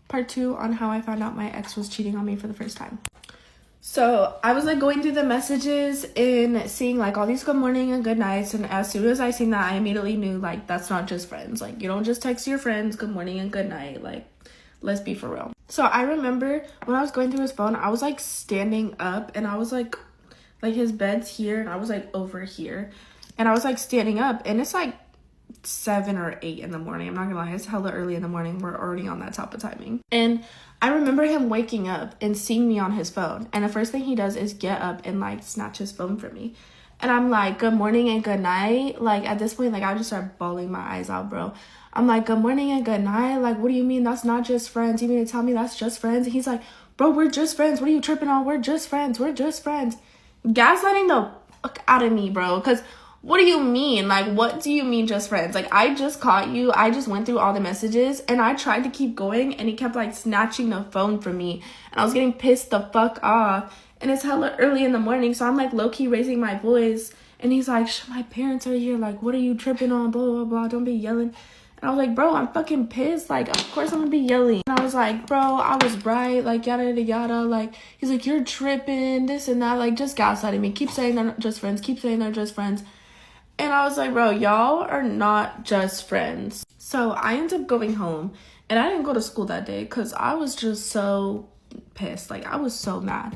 part 2 on how I found out my ex was cheating on me for the first time. So I was like going through the messages and seeing like all these good morning and good nights, and as soon as I seen that, I immediately knew like that's not just friends. Like, you don't just text your friends good morning and good night. Like, let's be for real. So I remember when I was going through his phone, I was like standing up, and I was like his bed's here and I was like over here, and I was like standing up, and it's like 7 or 8 in the morning. I'm not gonna lie, it's hella early in the morning. We're already on that type of timing. And I remember him waking up and seeing me on his phone, and the first thing he does is get up and like snatch his phone from me. And I'm like, good morning and good night. Like, at this point, like, I just start bawling my eyes out, bro. I'm like, good morning and good night. Like, what do you mean that's not just friends? You mean to tell me that's just friends? And he's like, bro, we're just friends. What are you tripping on? We're just friends. We're just friends. Gaslighting the fuck out of me, bro. Because what do you mean? Like, what do you mean just friends? Like, I just caught you. I just went through all the messages, and I tried to keep going, and he kept like snatching the phone from me, and I was getting pissed the fuck off. And it's hella early in the morning, so I'm like low-key raising my voice, and he's like, my parents are here. Like, what are you tripping on? Blah, blah, blah. Don't be yelling. And I was like, bro, I'm fucking pissed. Like, of course I'm gonna be yelling. And I was like, bro, I was right. Like, yada, yada, yada. Like, he's like, you're tripping, this and that. Like, just gaslighting me. Keep saying they're not just friends. Keep saying they're just friends. And I was like, bro, y'all are not just friends. So I ended up going home, and I didn't go to school that day because I was just so pissed. Like, I was so mad.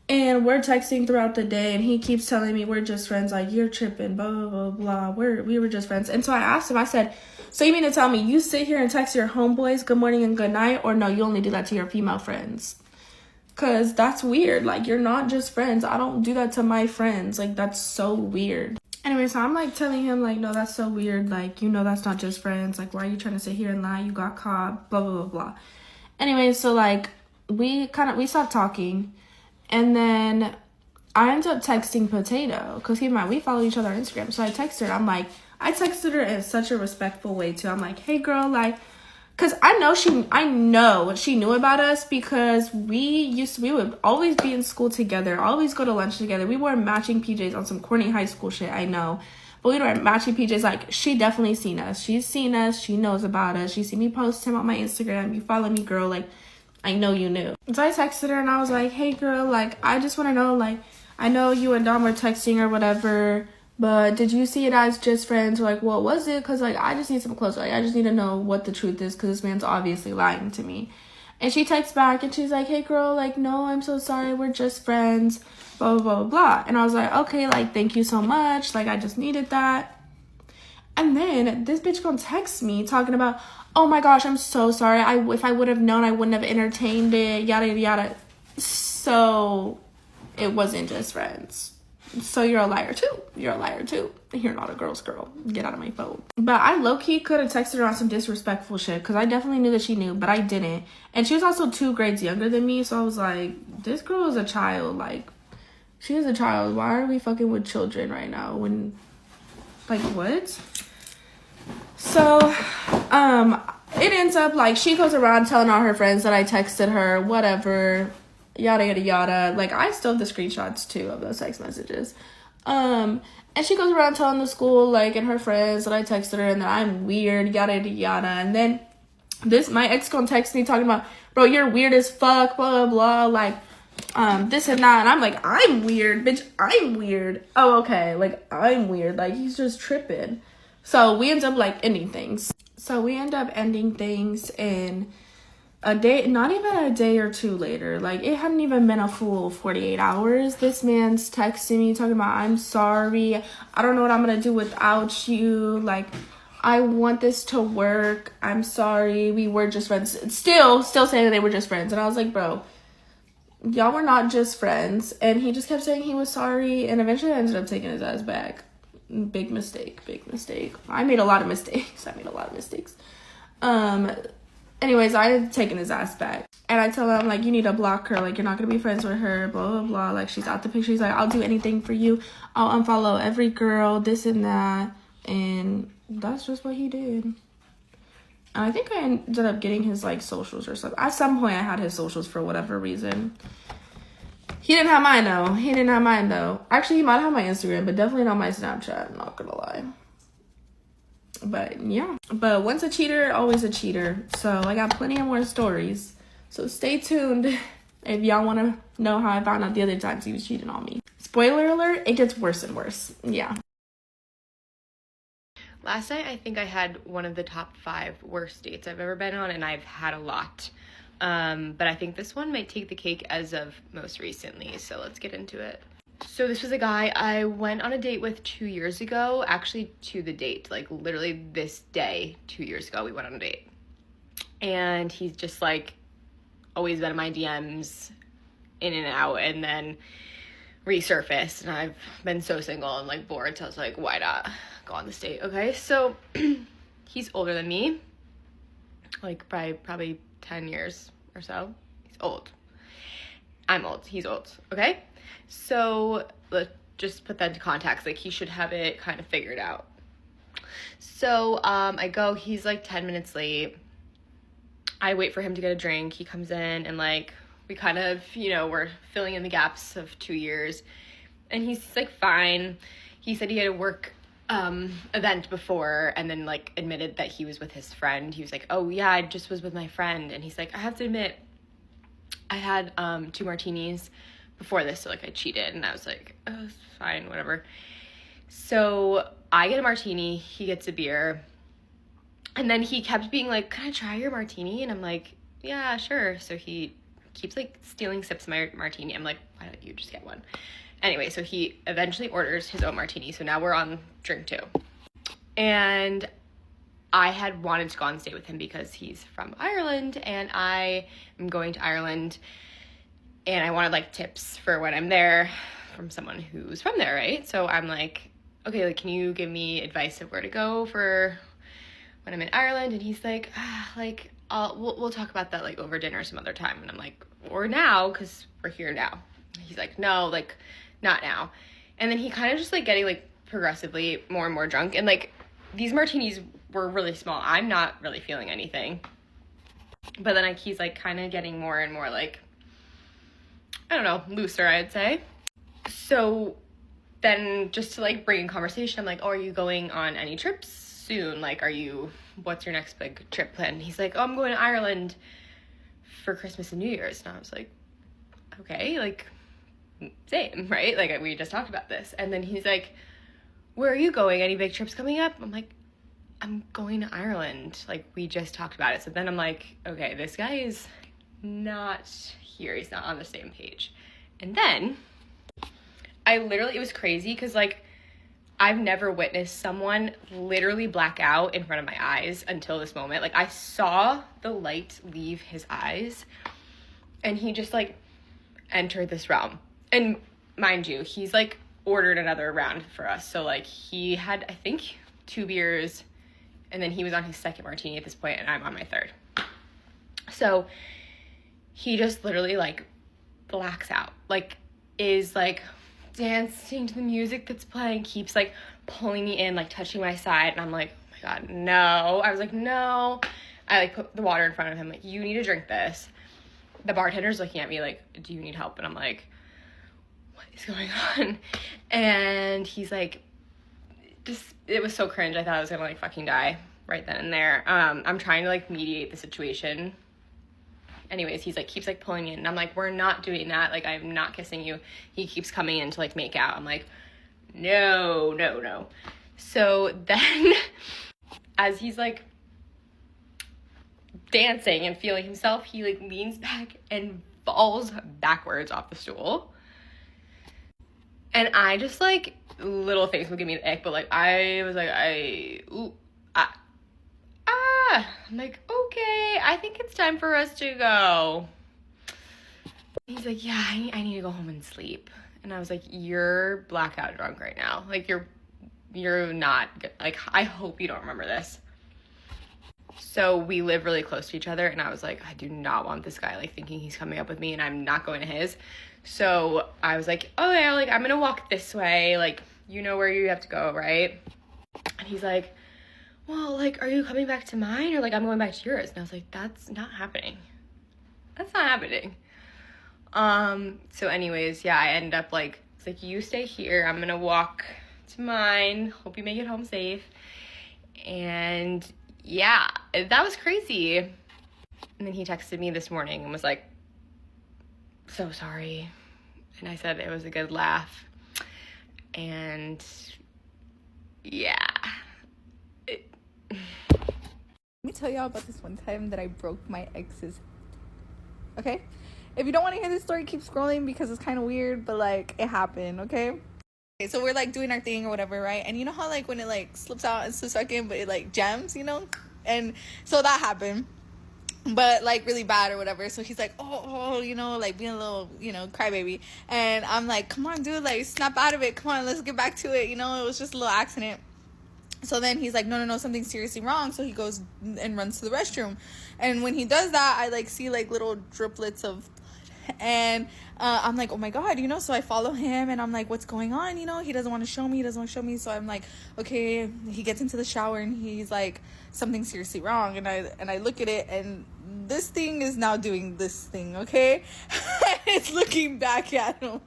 And we're texting throughout the day, and he keeps telling me we're just friends. Like, you're tripping, blah, blah, blah, blah. We were just friends. And so I asked him, I said, so you mean to tell me you sit here and text your homeboys good morning and good night, or no, you only do that to your female friends? Because that's weird. Like, you're not just friends. I don't do that to my friends. Like, that's so weird. Anyway, so I'm like telling him, like, no, that's so weird. Like, you know, that's not just friends. Like, why are you trying to sit here and lie? You got caught, blah, blah, blah, blah. Anyway, so like we stopped talking, and then I ended up texting Potato because keep in mind we follow each other on Instagram. So I texted her. I texted her in such a respectful way too. I'm like, hey girl, like, because I know she knew about us because we would always be in school together, always go to lunch together. We wore matching PJs on some corny high school shit, I know. But we wore matching PJs. Like, she definitely seen us. She's seen us. She knows about us. She seen me post him on my Instagram. You follow me, girl. Like, I know you knew. So I texted her, and I was like, hey girl, like, I just want to know, like, I know you and Dom were texting or whatever, but did you see it as just friends? Or like, what was it? Because, like, I just need some closure. Like, I just need to know what the truth is because this man's obviously lying to me. And she texts back, and she's like, hey, girl, like, no, I'm so sorry. We're just friends, blah, blah, blah, blah, blah. And I was like, okay, like, thank you so much. Like, I just needed that. And then this bitch gonna text me talking about, oh, my gosh, I'm so sorry. If I would have known, I wouldn't have entertained it, yada, yada, yada. So it wasn't just friends. So you're a liar too. You're a liar too. You're not a girl's girl. Get out of my phone. But I low-key could have texted her on some disrespectful shit because I definitely knew that she knew, but I didn't. And she was also 2 grades younger than me, so I was like, this girl is a child. Like, she is a child. Why are we fucking with children right now? When, like, what? So, it ends up, like, she goes around telling all her friends that I texted her, whatever, yada, yada, yada. Like, I still have the screenshots, too, of those text messages. And she goes around telling the school, like, and her friends that I texted her and that I'm weird, yada, yada, yada. And then my ex gonna text me talking about, bro, you're weird as fuck, blah, blah, blah, like, this and that. And I'm like, I'm weird, bitch, I'm weird. Oh, okay, like, I'm weird. Like, he's just tripping. So we end up, like, ending things. In a day, not even a day or 2 later, like, it hadn't even been a full 48 hours. This man's texting me talking about, I'm sorry. I don't know what I'm going to do without you. Like, I want this to work. I'm sorry. We were just friends. Still saying that they were just friends. And I was like, bro, y'all were not just friends. And he just kept saying he was sorry. And eventually I ended up taking his ass back. Big mistake. I made a lot of mistakes. Anyways, I had taken his ass back. And I tell him, like, you need to block her. Like, you're not going to be friends with her, blah, blah, blah. Like, she's out the picture. He's like, I'll do anything for you. I'll unfollow every girl, this and that. And that's just what he did. And I think I ended up getting his, like, socials or something. At some point, I had his socials for whatever reason. He didn't have mine, though. Actually, he might have my Instagram, but definitely not my Snapchat. I'm not going to lie. But yeah, but once a cheater, always a cheater. So I got plenty of more stories. So stay tuned if y'all want to know how I found out the other times he was cheating on me. Spoiler alert, it gets worse and worse. Yeah. Last night, I think I had one of the top 5 worst dates I've ever been on, and I've had a lot. But I think this one might take the cake as of most recently, so let's get into it. So this was a guy I went on a date with 2 years ago, actually to the date, like literally this day, 2 years ago, we went on a date. And he's just like always been in my DMs, in and out, and then resurfaced, and I've been so single and like bored, so I was like, why not go on this date? Okay, so he's older than me, like probably 10 years or so. He's old. I'm old. He's old. Okay, so let's just put that into context. Like, he should have it kind of figured out. So I go, he's like 10 minutes late. I wait for him to get a drink. He comes in, and like we kind of, we're filling in the gaps of 2 years, and he's like fine. He said he had a work event before, and then like admitted that he was with his friend. He was like, oh yeah, I just was with my friend. And he's like, I have to admit, I had 2 martinis before this, so like I cheated. And I was like, oh, it's fine, whatever. So I get a martini, he gets a beer, and then he kept being like, can I try your martini? And I'm like, yeah, sure. So he keeps like stealing sips of my martini. I'm like, why don't you just get one? Anyway, so he eventually orders his own martini. So now we're on drink 2. And I had wanted to go on a date with him because he's from Ireland, and I am going to Ireland, and I wanted like tips for when I'm there from someone who's from there, right? So I'm like, okay, like, can you give me advice of where to go for when I'm in Ireland? And he's like, we'll talk about that like over dinner some other time. And I'm like, or now, because we're here now. He's like, no, like not now. And then he kind of just like getting like progressively more and more drunk, and like these martinis were really small. I'm not really feeling anything, but then like he's like kind of getting more and more like, I don't know, looser, I'd say. So then just to like bring in conversation, I'm like, oh, are you going on any trips soon? Like, what's your next big trip plan? And he's like, oh, I'm going to Ireland for Christmas and New Year's. And I was like, okay, like same, right? Like we just talked about this. And then he's like, where are you going? Any big trips coming up? I'm like, I'm going to Ireland. Like, we just talked about it. So then I'm like, okay, this guy is not here. He's not on the same page. And then it was crazy because like I've never witnessed someone literally black out in front of my eyes until this moment. Like, I saw the light leave his eyes, and he just like entered this realm. And mind you, he's like ordered another round for us. So like he had, I think, 2 beers, and then he was on his second martini at this point, and I'm on my 3rd. So he just literally like blacks out, like is like dancing to the music that's playing, keeps like pulling me in, like touching my side, and I'm like, oh my god, no. I was like, no. I like put the water in front of him, like, you need to drink this. The bartender's looking at me like, do you need help? And I'm like, what is going on? And he's like, it was so cringe. I thought I was gonna like fucking die right then and there. I'm trying to like mediate the situation. Anyways, he's like, keeps like pulling me in, and I'm like, we're not doing that. Like, I'm not kissing you. He keeps coming in to like make out. I'm like, no. So then as he's like dancing and feeling himself, he like leans back and falls backwards off the stool. And I just like, little things will give me an ick, but like I was like, I'm like, okay, I think it's time for us to go. He's like, yeah, I need to go home and sleep. And I was like, you're blackout drunk right now. Like, you're not good. Like, I hope you don't remember this. So we live really close to each other, and I was like, I do not want this guy like thinking he's coming up with me and I'm not going to his. So I was like, oh yeah, like I'm gonna walk this way, like, you know where you have to go, right? And he's like, well, like, are you coming back to mine, or like I'm going back to yours? And I was like, that's not happening. So anyways, yeah, I ended up like, it's like, you stay here, I'm gonna walk to mine, hope you make it home safe. And yeah, that was crazy. And then he texted me this morning and was like, so sorry. And I said it was a good laugh. And yeah. Let me tell y'all about this one time that I broke my ex's. Okay? If you don't want to hear this story, keep scrolling because it's kind of weird, but like it happened, okay? Okay, so we're like doing our thing or whatever, right? And you know how like when it like slips out and slips back in, but it like jams, you know? And so that happened, but like really bad or whatever. So he's like, oh, you know, like being a little, you know, crybaby. And I'm like, come on, dude, like snap out of it. Come on, let's get back to it. You know, it was just a little accident. So then he's like, no, something's seriously wrong. So he goes and runs to the restroom. And when he does that, I like see like little driplets of blood. And I'm like, oh my God, you know, so I follow him and I'm like, what's going on? You know, he doesn't want to show me. So I'm like, okay, he gets into the shower and he's like, something's seriously wrong. And I look at it and this thing is now doing this thing, okay? It's looking back at him.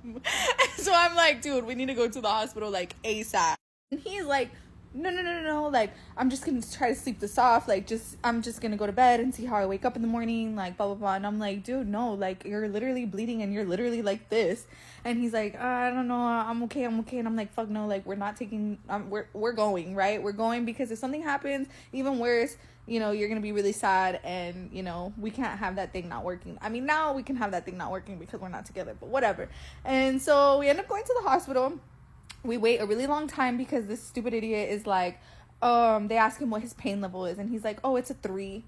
So I'm like, dude, we need to go to the hospital like ASAP. And he's like, no, like I'm just gonna try to sleep this off, like I'm just gonna go to bed and see how I wake up in the morning, like blah blah blah. And I'm like, dude, no, like you're literally bleeding and you're literally like this. And he's like, I don't know, I'm okay. And I'm like, fuck no, like we're not taking we're going, right? We're going because if something happens even worse, you know, you're gonna be really sad and you know we can't have that thing not working. I mean, now we can have that thing not working because we're not together, but whatever. And so we end up going to the hospital. We wait a really long time because this stupid idiot is like, they ask him what his pain level is, and he's like, oh, it's a 3.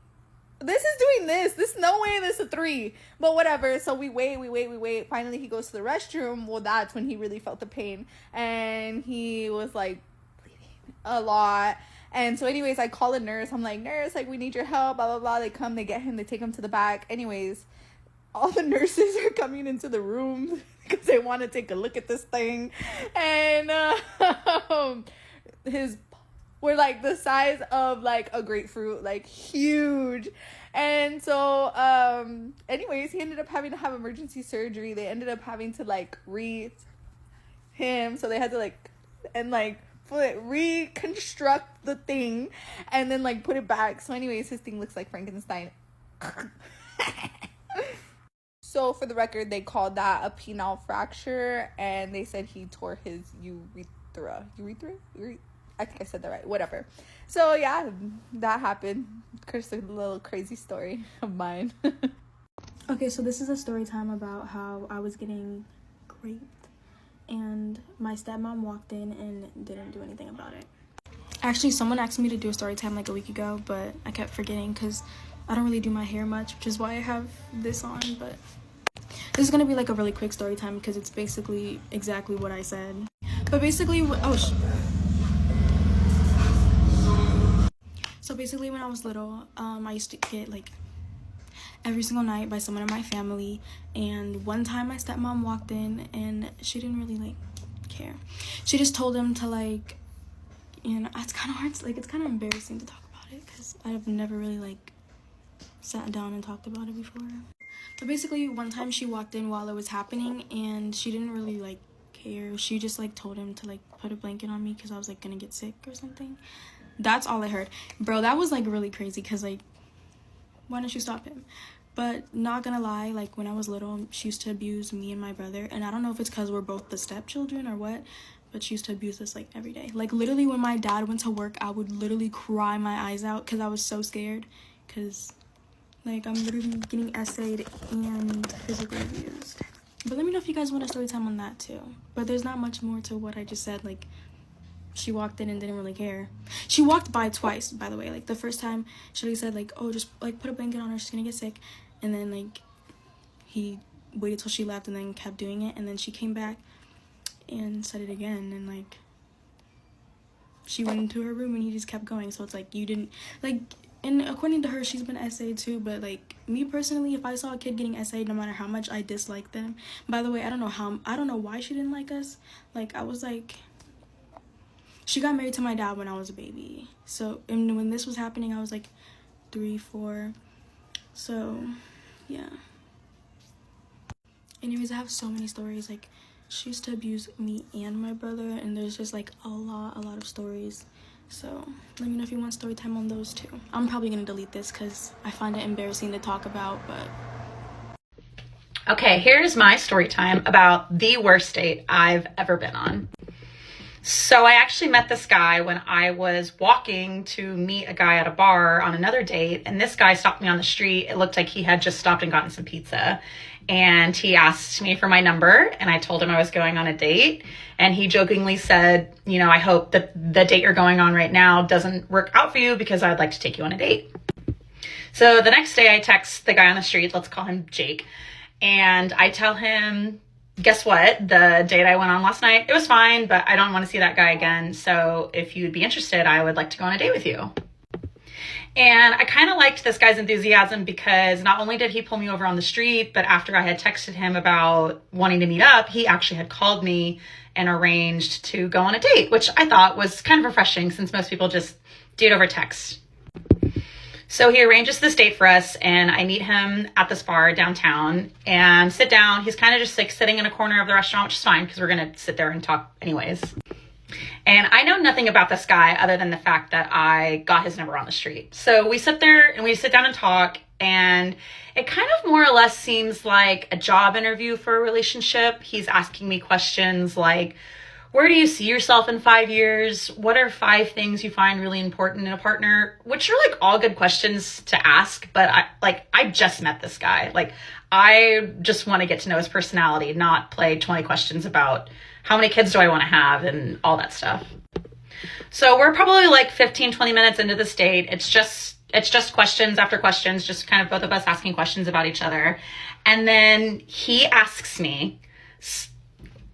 This is doing this no way this is a 3, but whatever. So we wait. Finally he goes to the restroom. Well, that's when he really felt the pain, and he was like bleeding a lot. And so anyways, I call a nurse. I'm like, nurse, like we need your help, blah blah blah. They come, they get him, they take him to the back. Anyways, all the nurses are coming into the room because they want to take a look at this thing, and his were like the size of like a grapefruit, like huge. And so anyways, he ended up having to have emergency surgery. They ended up having to like him, so they had to like reconstruct the thing and then like put it back. So anyways, his thing looks like Frankenstein. So for the record, they called that a penile fracture, and they said he tore his urethra. I think I said that right. Whatever. So yeah, that happened. Just a little crazy story of mine. Okay, so this is a story time about how I was getting raped, and my stepmom walked in and didn't do anything about it. Actually, someone asked me to do a story time like a week ago, but I kept forgetting because I don't really do my hair much, which is why I have this on. But this is gonna be like a really quick story time because it's basically exactly what I said. But basically, so basically when I was little, I used to get like every single night by someone in my family, and one time my stepmom walked in and she didn't really like care. She just told him to like, you know, it's kind of hard to, like, it's kind of embarrassing to talk about it because I've never really like sat down and talked about it before. But basically one time she walked in while it was happening and she didn't really like care. She just like told him to like put a blanket on me because I was like gonna get sick or something. That's all I heard. Bro, that was like really crazy because like, why didn't you stop him? But not gonna lie, like when I was little, she used to abuse me and my brother, and I don't know if it's because we're both the stepchildren or what, but she used to abuse us like every day. Like literally when my dad went to work, I would literally cry my eyes out because I was so scared, because like I'm literally getting essayed and physically abused. But let me know if you guys want a story time on that too. But there's not much more to what I just said. Like, she walked in and didn't really care. She walked by twice, by the way. Like the first time she said like, oh, just like put a blanket on her, she's gonna get sick. And then like he waited till she left and then kept doing it. And then she came back and said it again, and like she went into her room and he just kept going. So it's like, you didn't like, and according to her, she's been essayed too. But like me personally, if I saw a kid getting essayed, no matter how much I dislike them, by the way, I don't know why she didn't like us. Like I was like, she got married to my dad when I was a baby. So, and when this was happening, I was like 3, 4. So, yeah. Anyways, I have so many stories. Like, she used to abuse me and my brother, and there's just like a lot of stories. So let me know if you want story time on those too. I'm probably gonna delete this because I find it embarrassing to talk about, but... Okay, here's my story time about the worst date I've ever been on. So I actually met this guy when I was walking to meet a guy at a bar on another date, and this guy stopped me on the street. It looked like he had just stopped and gotten some pizza, and he asked me for my number, and I told him I was going on a date, and he jokingly said, you know, I hope that the date you're going on right now doesn't work out for you because I'd like to take you on a date. So the next day I text the guy on the street, let's call him Jake, and I tell him, guess what? The date I went on last night, it was fine, but I don't want to see that guy again. So if you'd be interested, I would like to go on a date with you. And I kind of liked this guy's enthusiasm because not only did he pull me over on the street, but after I had texted him about wanting to meet up, he actually had called me and arranged to go on a date, which I thought was kind of refreshing since most people just date over text. So he arranges this date for us, and I meet him at this bar downtown and sit down. He's kind of just like sitting in a corner of the restaurant, which is fine because we're going to sit there and talk anyways. And I know nothing about this guy other than the fact that I got his number on the street. So we sit there and we sit down and talk, and it kind of more or less seems like a job interview for a relationship. He's asking me questions like, where do you see yourself in 5 years? What are 5 things you find really important in a partner? Which are like all good questions to ask, but I just met this guy. Like, I just want to get to know his personality, not play 20 questions about how many kids do I want to have and all that stuff. So we're probably like 15, 20 minutes into this date. It's just questions after questions, just kind of both of us asking questions about each other. And then he asks me,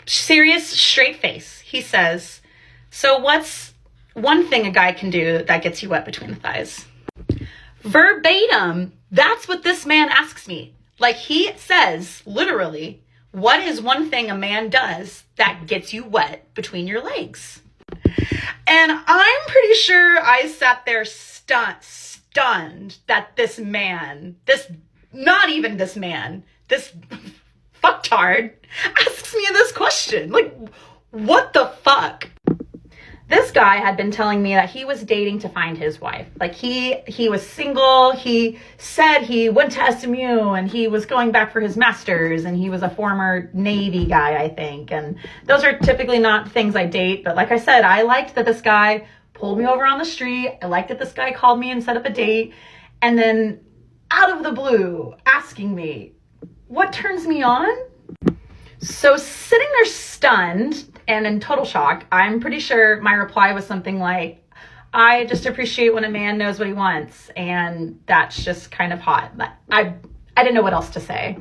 serious, straight face. He says, so what's one thing a guy can do that gets you wet between the thighs? Verbatim, that's what this man asks me. Like, he says, literally, what is one thing a man does that gets you wet between your legs? And I'm pretty sure I sat there stunned that this fucktard asks me this question. Like, what the fuck? This guy had been telling me that he was dating to find his wife. Like, he was single. He said he went to SMU and he was going back for his master's, and he was a former Navy guy, I think. And those are typically not things I date. But like I said, I liked that this guy pulled me over on the street. I liked that this guy called me and set up a date. And then out of the blue, asking me, what turns me on? So sitting there stunned and in total shock, I'm pretty sure my reply was something like, I just appreciate when a man knows what he wants, and that's just kind of hot. I didn't know what else to say.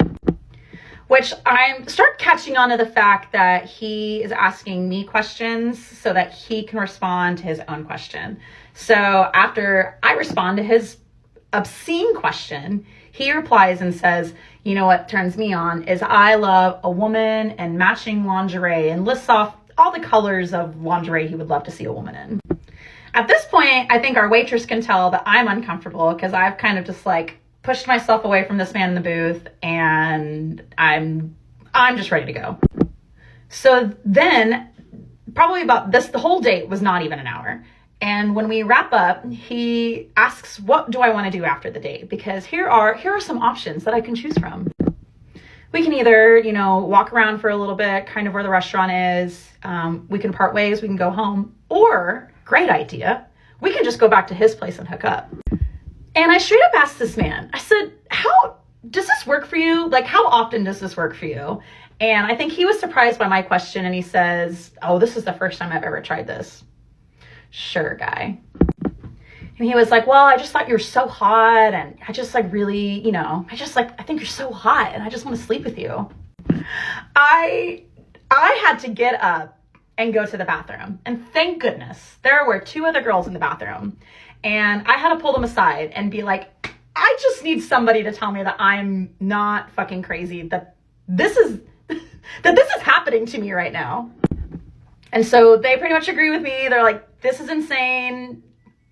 Which I start catching on to the fact that he is asking me questions so that he can respond to his own question. So after I respond to his obscene question, he replies and says, you know what turns me on is I love a woman and matching lingerie, and lists off all the colors of lingerie he would love to see a woman in. At this point, I think our waitress can tell that I'm uncomfortable because I've kind of just like pushed myself away from this man in the booth, and I'm just ready to go. So then probably about this, the whole date was not even an hour. And when we wrap up, he asks, what do I want to do after the date? Because here are some options that I can choose from. We can either, walk around for a little bit, kind of where the restaurant is. We can part ways, we can go home. Or, great idea, we can just go back to his place and hook up. And I straight up asked this man, I said, how does this work for you? Like, how often does this work for you? And I think he was surprised by my question, and he says, oh, this is the first time I've ever tried this. Sure, guy. And he was like, well, I just thought you were so hot, and I just like really, I think you're so hot, and I just want to sleep with you. I had to get up and go to the bathroom, and thank goodness there were 2 other girls in the bathroom, and I had to pull them aside and be like, I just need somebody to tell me that I'm not fucking crazy, that this is happening to me right now. And so they pretty much agree with me. They're like, this is insane,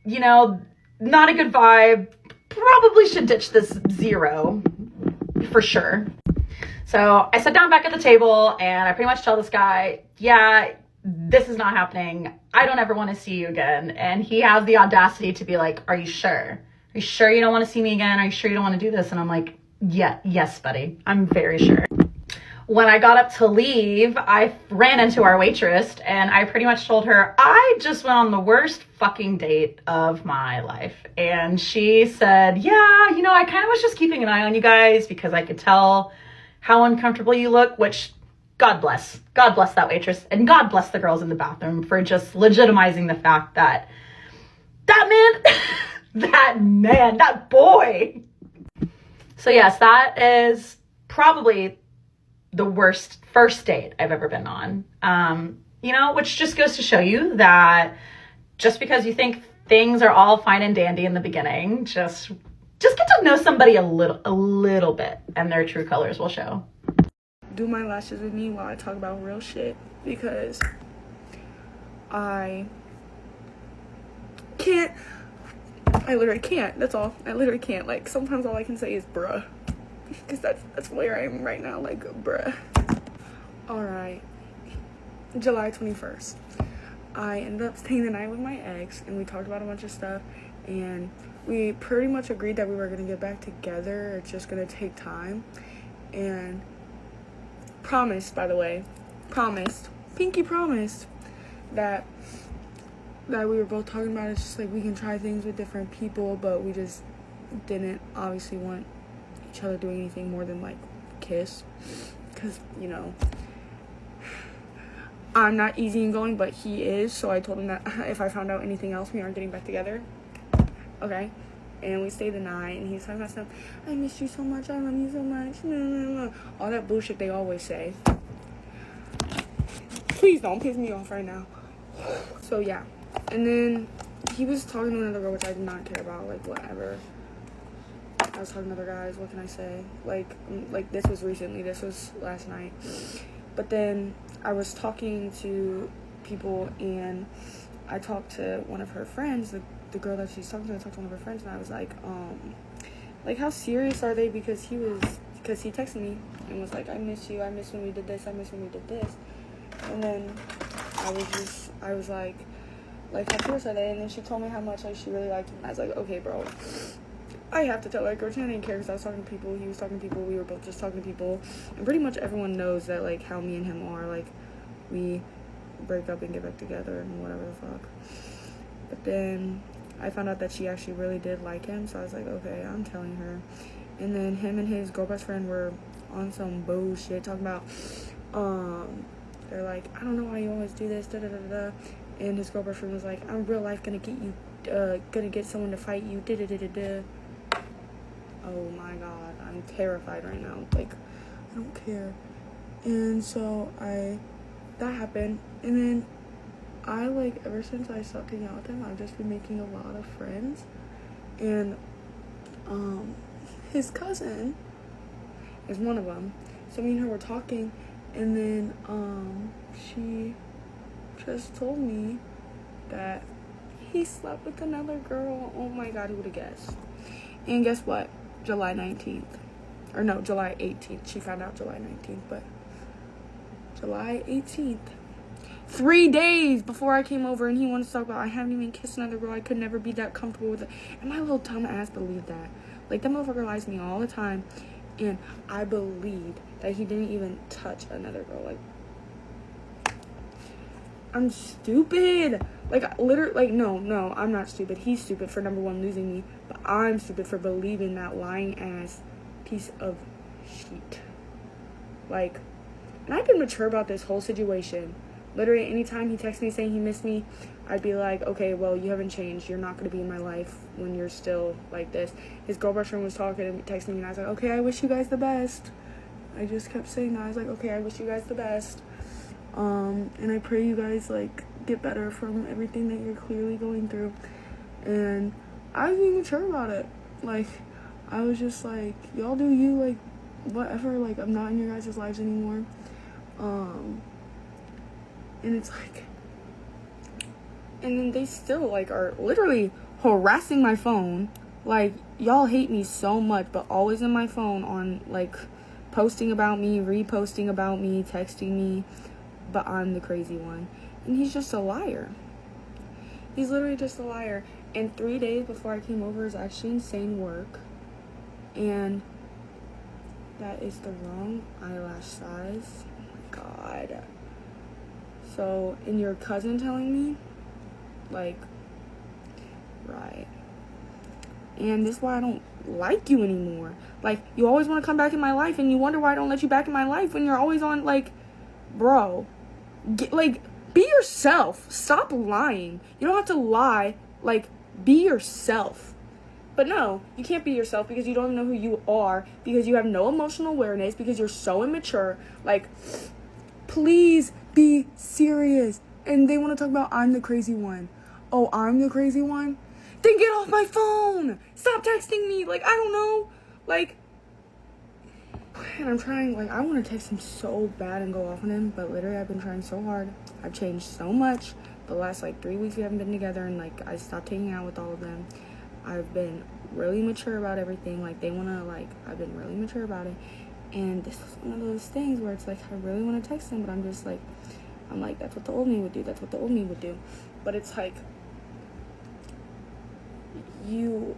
not a good vibe, probably should ditch this 0 for sure. So I sat down back at the table, and I pretty much tell this guy, yeah, this is not happening. I don't ever want to see you again. And he has the audacity to be like, are you sure? Are you sure you don't want to see me again? Are you sure you don't want to do this? And I'm like, yeah, yes, buddy. I'm very sure. When I got up to leave, I ran into our waitress and I pretty much told her, I just went on the worst fucking date of my life. And she said, yeah, you know, I kind of was just keeping an eye on you guys because I could tell how uncomfortable you look, which God bless. God bless that waitress. And God bless the girls in the bathroom for just legitimizing the fact that that boy. So yes, that is probably the worst first date I've ever been on. You know, which just goes to show you that just because you think things are all fine and dandy in the beginning, just get to know somebody a little bit and their true colors will show. Do my lashes with me while I talk about real shit, because I literally can't. That's all. I literally can't. Like, sometimes all I can say is bruh, because that's where I am right now. Like, bruh. All right, July 21st, I ended up staying the night with my ex, and we talked about a bunch of stuff, and we pretty much agreed that we were gonna get back together. It's just gonna take time, and promised, by the way, pinky promised that we were both talking about. It's just like we can try things with different people, but we just didn't obviously want each other doing anything more than like kiss, because, you know, I'm not easygoing, but he is. So I told him that if I found out anything else, we aren't getting back together. Okay. And we stayed the night, and he's talking about stuff. I miss you so much. I love you so much. All that bullshit they always say. Please don't piss me off right now. So yeah. And then he was talking to another girl, which I did not care about. Like, whatever. I was talking to other guys. What can I say? Like this was recently. This was last night. But then I was talking to people, and I talked to one of her friends, the girl that she's talking to. I talked to one of her friends, and I was like, how serious are they? Because he texted me and was like, I miss you. I miss when we did this. I miss when we did this. And then I was like, how serious are they? And then she told me how much, like, she really liked him. And I was like, okay, bro, I have to tell that girl. I didn't care because I was talking to people. He was talking to people. We were both just talking to people. And pretty much everyone knows that, like, how me and him are. Like, we break up and get back together and whatever the fuck. But then I found out that she actually really did like him. So I was like, okay, I'm telling her. And then him and his girl best friend were on some bullshit talking about, they're like, I don't know why you always do this, da da da da. And his girl best friend was like, I'm in real life gonna get someone to fight you, da da da da da. Oh my god, I'm terrified right now. Like, I don't care. And so that happened. And then I, like, ever since I stopped hanging out with him, I've just been making a lot of friends. And his cousin is one of them. So me and her were talking, and then she just told me that he slept with another girl. Oh my god, who would have guessed? And guess what? July 19th. Or no, July 18th. She found out July 19th, but July 18th. 3 days before I came over, and he wanted to talk about, I haven't even kissed another girl. I could never be that comfortable with it. And my little dumb ass believed that. Like, that motherfucker lies to me all the time. And I believed that he didn't even touch another girl. Like, I'm stupid. Like, literally, like, no, I'm not stupid. He's stupid for, number one, losing me. But I'm stupid for believing that lying ass piece of shit. Like, and I've been mature about this whole situation. Literally, anytime he texts me saying he missed me, I'd be like, okay, well, you haven't changed. You're not going to be in my life when you're still like this. His girlfriend was talking and texting me, and I was like, okay, I wish you guys the best. I just kept saying that. I was like, okay, I wish you guys the best. And I pray you guys, like, get better from everything that you're clearly going through. And I was being mature about it. Like, I was just like, y'all do you, like, whatever. Like, I'm not in your guys' lives anymore. And it's like, and then they still, like, are literally harassing my phone. Like, y'all hate me so much, but always in my phone on, like, posting about me, reposting about me, texting me, but I'm the crazy one. And he's just a liar. He's literally just a liar. And 3 days before I came over is actually insane work. And that is the wrong eyelash size. Oh my god. So, and your cousin telling me, like, right. And this is why I don't like you anymore. Like, you always want to come back in my life, and you wonder why I don't let you back in my life when you're always on, like, bro, be yourself. Stop lying. You don't have to lie. Like, be yourself. But no, you can't be yourself because you don't know who you are, because you have no emotional awareness, because you're so immature. Like, please be serious. And they want to talk about I'm the crazy one. Oh, I'm the crazy one? Then get off my phone. Stop texting me. Like, I don't know. Like, and I'm trying, like, I want to text him so bad and go off on him, but literally I've been trying so hard. I've changed so much. The last, like, 3 weeks we haven't been together, and, like, I stopped hanging out with all of them. I've been really mature about everything. Like, they want to, like, I've been really mature about it. And this was one of those things where it's like, I really want to text him, but I'm just like, that's what the old me would do. That's what the old me would do. But it's like, it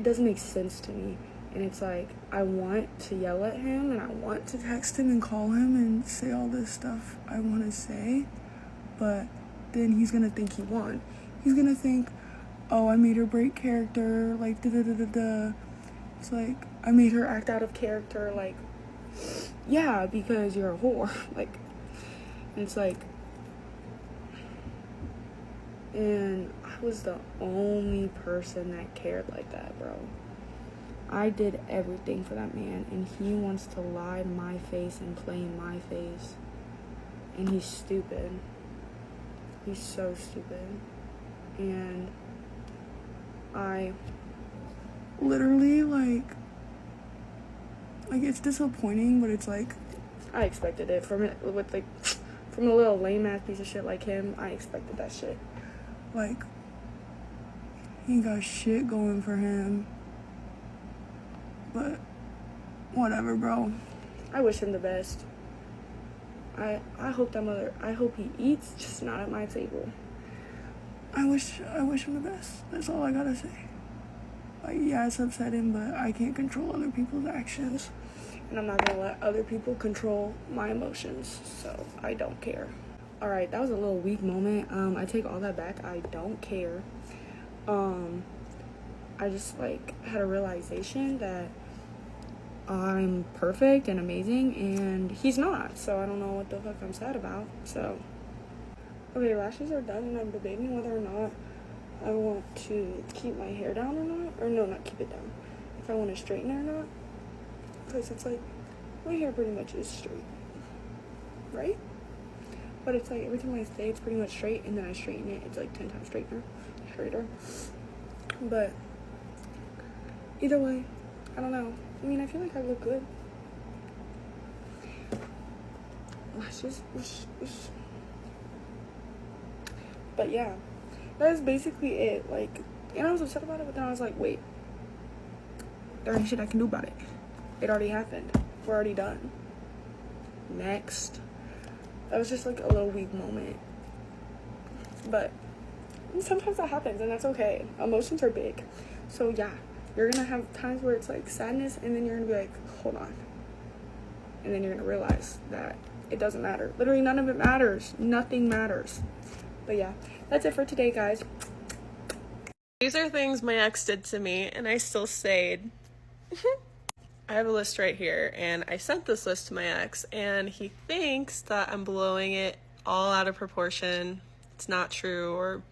doesn't make sense to me. And it's like, I want to yell at him, and I want to text him and call him and say all this stuff I want to say, but then he's gonna think he won. He's gonna think, oh, I made her break character, like, da-da-da-da-da. It's like, I made her act out of character, like, yeah, because you're a whore. Like, it's like, and I was the only person that cared like that, bro. I did everything for that man, and he wants to lie to my face and play in my face. And he's stupid. He's so stupid. And I literally, like, it's disappointing, but it's like, I expected it from a little lame ass piece of shit like him. I expected that shit. Like, he ain't got shit going for him. But whatever, bro. I wish him the best. I hope he eats, just not at my table. I wish him the best. That's all I gotta say. Like, yeah, it's upsetting, but I can't control other people's actions. And I'm not gonna let other people control my emotions, so I don't care. Alright, that was a little weak moment. I take all that back. I don't care. I just, like, had a realization that I'm perfect and amazing, and he's not, so I don't know what the fuck I'm sad about. So, okay, lashes are done, and I'm debating whether or not I want to keep my hair down or not, or no, not keep it down, if I want to straighten it or not, because it's like, my hair pretty much is straight, right? But it's like, every time I say it's pretty much straight, and then I straighten it, it's like 10 times straighter, but either way, I don't know. I mean, I feel like I look good. Lashes. But yeah, that is basically it. Like, and I was upset about it, but then I was like, wait, there ain't shit I can do about it. It already happened. We're already done. Next. That was just like a little weak moment. But sometimes that happens, and that's okay. Emotions are big. So yeah. You're gonna have times where it's like sadness, and then you're gonna be like, hold on. And then you're gonna realize that it doesn't matter. Literally none of it matters. Nothing matters. But yeah, that's it for today, guys. These are things my ex did to me, and I still stayed. I have a list right here, and I sent this list to my ex, and he thinks that I'm blowing it all out of proportion. It's not true, or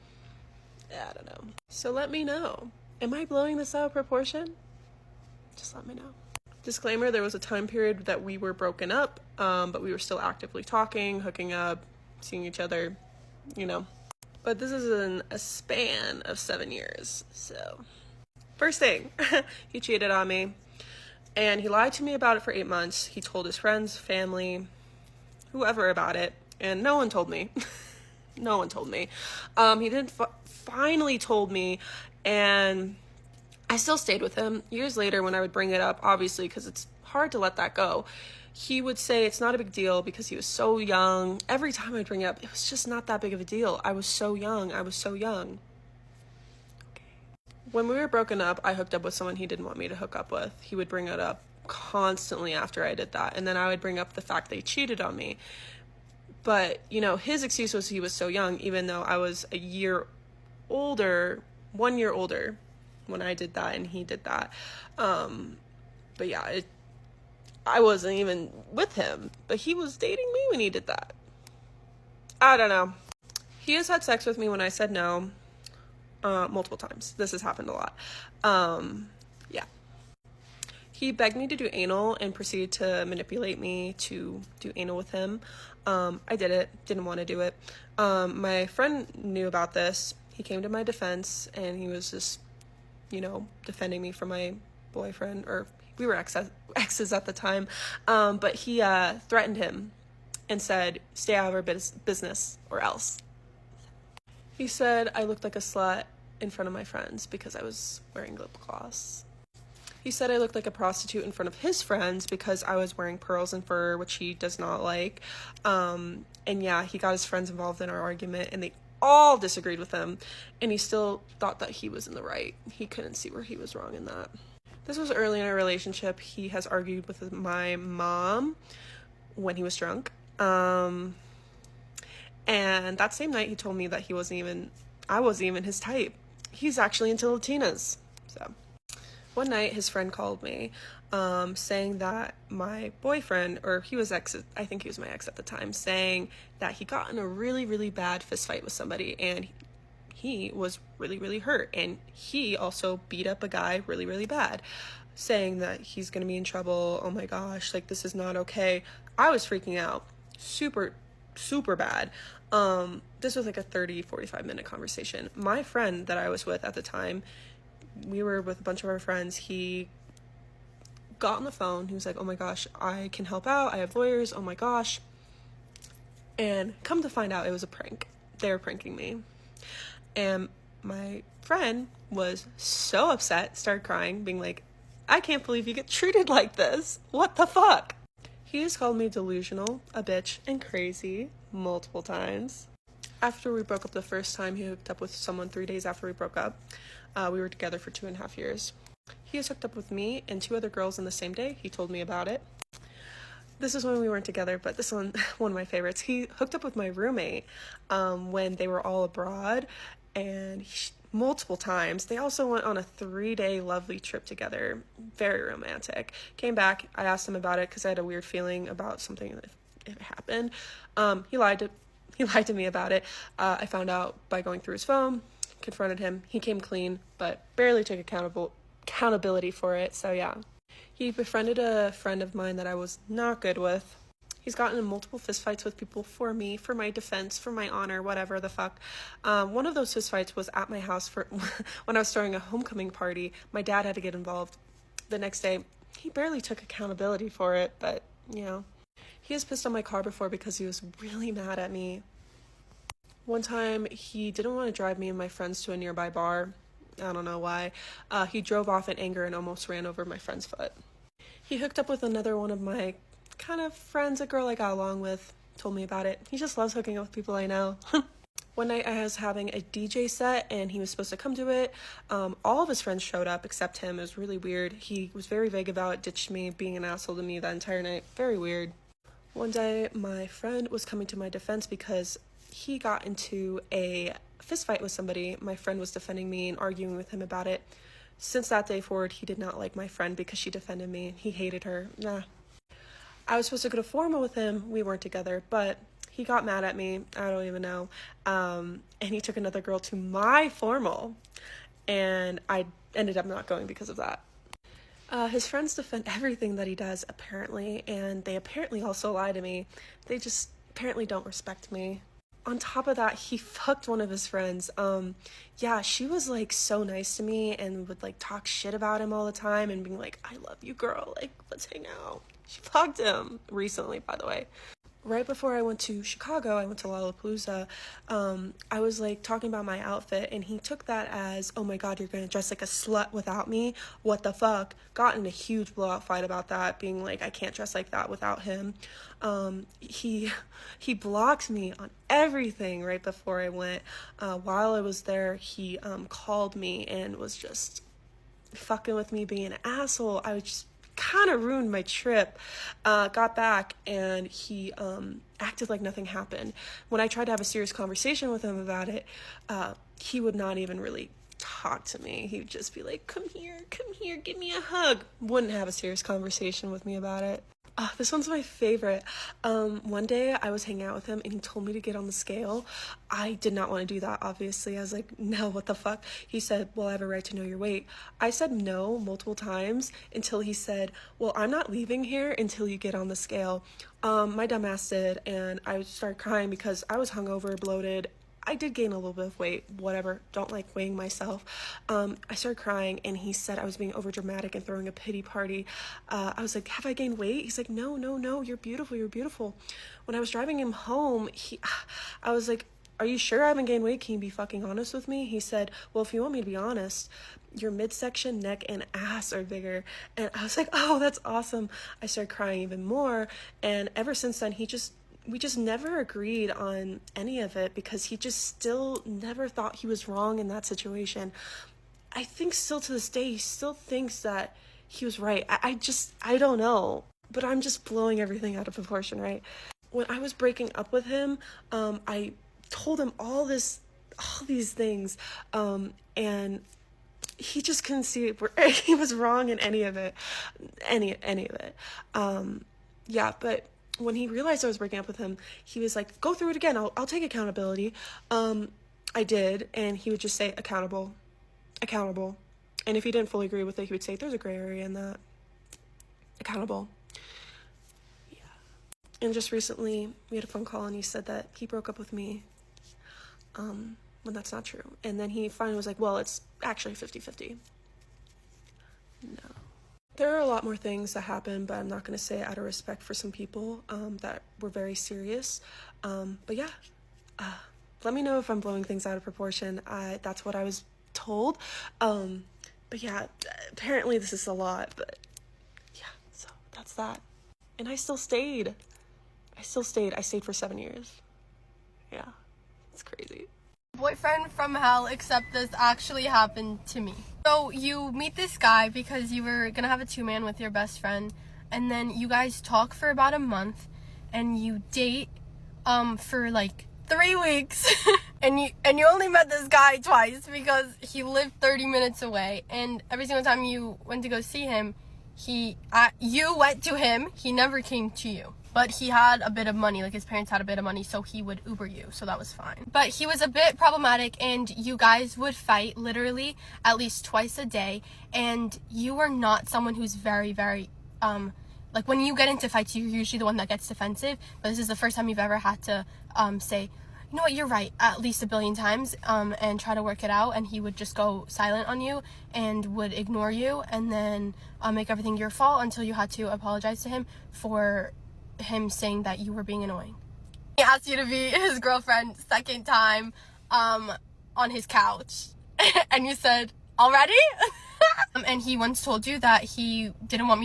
I don't know. So let me know. Am I blowing this out of proportion? Just let me know. Disclaimer, there was a time period that we were broken up, but we were still actively talking, hooking up, seeing each other, you know. But this is in a span of 7 years, so. First thing, he cheated on me, and he lied to me about it for 8 months. He told his friends, family, whoever about it, and no one told me. No one told me. He then finally told me, and I still stayed with him. Years later, when I would bring it up, obviously, because it's hard to let that go, he would say it's not a big deal because he was so young. Every time I'd bring it up, it was just not that big of a deal. I was so young. When we were broken up, I hooked up with someone he didn't want me to hook up with. He would bring it up constantly after I did that. And then I would bring up the fact that he cheated on me. But, you know, his excuse was he was so young, even though I was 1 year older when I did that and he did that. But yeah, I wasn't even with him, but he was dating me when he did that. I don't know. He has had sex with me when I said no, multiple times. This has happened a lot. Yeah. He begged me to do anal and proceeded to manipulate me to do anal with him. I didn't want to do it. My friend knew about this. He came to my defense and he was just, you know, defending me from my boyfriend, or we were exes at the time. But he threatened him and said, stay out of our business or else. He said I looked like a slut in front of my friends because I was wearing lip gloss. He said I looked like a prostitute in front of his friends because I was wearing pearls and fur, which he does not like. And yeah, he got his friends involved in our argument and they all disagreed with him. And he still thought that he was in the right. He couldn't see where he was wrong in that. This was early in our relationship. He has argued with my mom when he was drunk. And that same night he told me that I wasn't even his type. He's actually into Latinas. So one night his friend called me, saying that my boyfriend, or he was I think he was my ex at the time, saying that he got in a really, really bad fist fight with somebody and he was really, really hurt. And he also beat up a guy really, really bad, saying that he's gonna be in trouble. Oh my gosh, like this is not okay. I was freaking out. Super, super bad. This was like a 45 minute conversation. My friend that I was with at the time, we were with a bunch of our friends. He got on the phone. He was like, oh my gosh, I can help out. I have lawyers. Oh my gosh. And come to find out, it was a prank. They were pranking me. And my friend was so upset, started crying, being like, I can't believe you get treated like this. What the fuck? He has called me delusional, a bitch, and crazy multiple times. After we broke up the first time, he hooked up with someone 3 days after we broke up. We were together for 2.5 years. He has hooked up with me and 2 other girls in the same day. He told me about it. This is when we weren't together, but this one of my favorites. He hooked up with my roommate when they were all abroad, and multiple times. They also went on a 3-day lovely trip together. Very romantic. Came back. I asked him about it because I had a weird feeling about something that if it happened. He lied to me about it. I found out by going through his phone. Confronted him. He came clean, but barely took accountability for it. So yeah. He befriended a friend of mine that I was not good with. He's gotten in multiple fistfights with people for me, for my defense, for my honor, whatever the fuck. One of those fistfights was at my house when I was throwing a homecoming party. My dad had to get involved. The next day, he barely took accountability for it, but, you know. He has pissed on my car before because he was really mad at me. One time, he didn't want to drive me and my friends to a nearby bar. I don't know why. He drove off in anger and almost ran over my friend's foot. He hooked up with another one of my kind of friends, a girl I got along with, told me about it. He just loves hooking up with people I know. One night I was having a DJ set and he was supposed to come to it. All of his friends showed up except him. It was really weird. He was very vague about it, ditched me, being an asshole to me that entire night. Very weird. One day my friend was coming to my defense because he got into a fist fight with somebody. My friend was defending me and arguing with him about it. Since that day forward, he did not like my friend because she defended me. He hated her. Nah. I was supposed to go to formal with him. We weren't together, but he got mad at me. I don't even know. And he took another girl to my formal, and I ended up not going because of that. His friends defend everything that he does, apparently, and they apparently also lie to me. They just apparently don't respect me. On top of that, he fucked one of his friends. Yeah, she was like so nice to me and would like talk shit about him all the time and being like, I love you, girl, like let's hang out. She fucked him recently, by the way. right before I went to Chicago, I went to Lollapalooza, I was like talking about my outfit, and he took that as, oh my god, you're gonna dress like a slut without me, what the fuck. Got in a huge blowout fight about that, being like, I can't dress like that without him. He blocked me on everything right before I went. While I was there, he called me and was just fucking with me, being an asshole. I was just kind of ruined my trip. Got back, and he acted like nothing happened. When I tried to have a serious conversation with him about it, he would not even really talk to me. He would just be like, come here, give me a hug. Wouldn't have a serious conversation with me about it. This one's my favorite. One day I was hanging out with him, and he told me to get on the scale. I did not want to do that, obviously. I was like, no, what the fuck? He said, well, I have a right to know your weight. I said no multiple times until he said, well, I'm not leaving here until you get on the scale. My dumb ass did, and I started crying because I was hungover, bloated. I did gain a little bit of weight, whatever, don't like weighing myself. I started crying, and he said I was being over dramatic and throwing a pity party. I was like, have I gained weight? He's like, no, you're beautiful. When I was driving him home, I was like, are you sure I haven't gained weight? Can you be fucking honest with me? He said, well, if you want me to be honest, your midsection, neck, and ass are bigger. And I was like, oh, that's awesome. I started crying even more, and ever since then, we just never agreed on any of it, because he just still never thought he was wrong in that situation. I think still to this day, he still thinks that he was right. I don't know, but I'm just blowing everything out of proportion, right? When I was breaking up with him, I told him all these things, and he just couldn't see where he was wrong in any of it. Yeah, but when he realized I was breaking up with him, he was like, go through it again. I'll take accountability. I did. And he would just say accountable. And if he didn't fully agree with it, he would say, there's a gray area in that. Accountable. Yeah. And just recently we had a phone call, and he said that he broke up with me. When that's not true. And then he finally was like, well, it's actually 50-50. No. There are a lot more things that happen, but I'm not going to say it out of respect for some people that were very serious. But yeah, let me know if I'm blowing things out of proportion. That's what I was told. But yeah, apparently this is a lot, but yeah, so that's that. And I still stayed. I stayed for 7 years. Yeah, it's crazy. Boyfriend from hell, except this actually happened to me. So you meet this guy because you were gonna have a two-man with your best friend, and then you guys talk for about a month, and you date for like 3 weeks and you only met this guy twice because he lived 30 minutes away, and every single time you went to go see him, you went to him, he never came to you. But he had a bit of money, like his parents had a bit of money, so he would Uber you, so that was fine. But he was a bit problematic, and you guys would fight literally at least twice a day, and you are not someone who's very, very, like when you get into fights, you're usually the one that gets defensive, but this is the first time you've ever had to say, you know what, you're right, at least a billion times, and try to work it out, and he would just go silent on you and would ignore you, and then make everything your fault until you had to apologize to him for him saying that you were being annoying. He asked you to be his girlfriend second time on his couch and you said already. And he once told you that he didn't want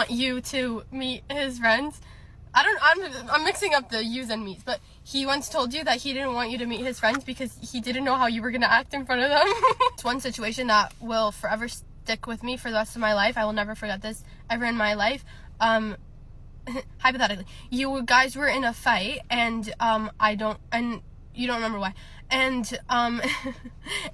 you to meet his friends. I'm mixing up the yous and me's, but he once told you that he didn't want you to meet his friends because he didn't know how you were gonna act in front of them. It's one situation that will forever stick with me for the rest of my life. I will never forget this ever in my life. Hypothetically, you guys were in a fight, and you don't remember why, and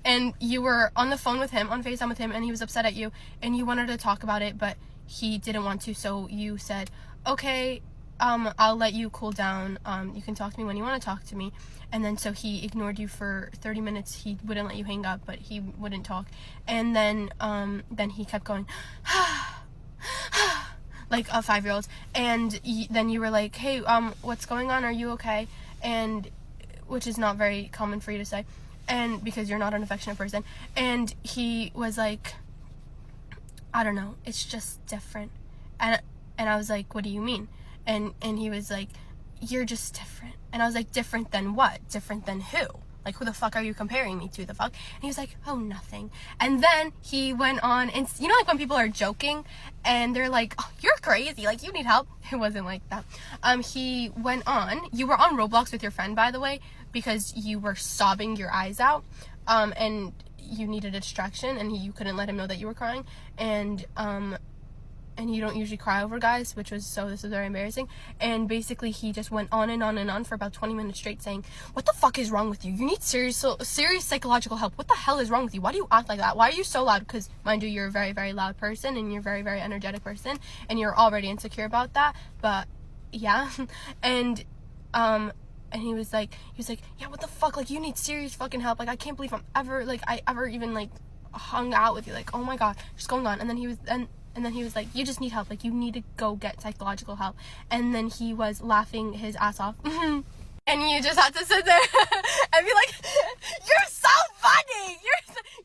and you were on the phone with him, on FaceTime with him, and he was upset at you, and you wanted to talk about it, but he didn't want to, so you said, okay, I'll let you cool down, you can talk to me when you want to talk to me. And then so he ignored you for 30 minutes. He wouldn't let you hang up, but he wouldn't talk, and then he kept going like a 5-year-old, and then you were like, hey, what's going on, are you okay? And which is not very common for you to say, and because you're not an affectionate person. And he was like, I don't know, it's just different. And I was like, what do you mean? And he was like, you're just different. And I was like, different than what? Different than who? Like, who the fuck are you comparing me to? The fuck? And he was like, oh, nothing. And then he went on, and you know, like when people are joking and they're like, oh, you're crazy, like you need help. It wasn't like that. He went on, you were on Roblox with your friend, by the way, because you were sobbing your eyes out, and you needed a distraction, and you couldn't let him know that you were crying, and you don't usually cry over guys, this is very embarrassing. And basically he just went on and on and on for about 20 minutes straight saying, what the fuck is wrong with you? You need serious psychological help. What the hell is wrong with you? Why do you act like that? Why are you so loud? Because mind you, you're a very, very loud person, and you're a very, very energetic person, and you're already insecure about that. But yeah. And he was like, yeah, what the fuck? Like, you need serious fucking help. Like, I can't believe I ever even like hung out with you. Like, oh my god, just going on. And then he was like, you just need help. Like, you need to go get psychological help. And then he was laughing his ass off. And you just had to sit there and be like, you're so funny.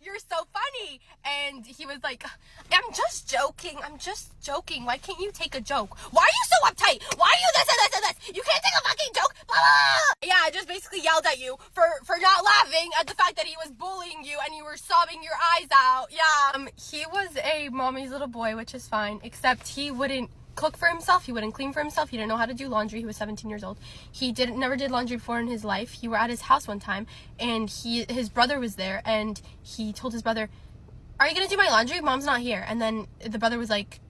You're so funny. And he was like, I'm just joking. Why can't you take a joke? Why are you so uptight? Why are you this and this and this? You can't take a fucking joke. Blah, blah. Yeah, I just basically yelled at you for not laughing at the fact that he was bullying you and you were sobbing your eyes out. Yeah. He was a mommy's little boy, which is fine, except he wouldn't cook for himself, he wouldn't clean for himself, he didn't know how to do laundry. He was 17 years old. He never did laundry before in his life. He were at his house one time, and his brother was there, and he told his brother, are you gonna do my laundry? Mom's not here. And then the brother was like,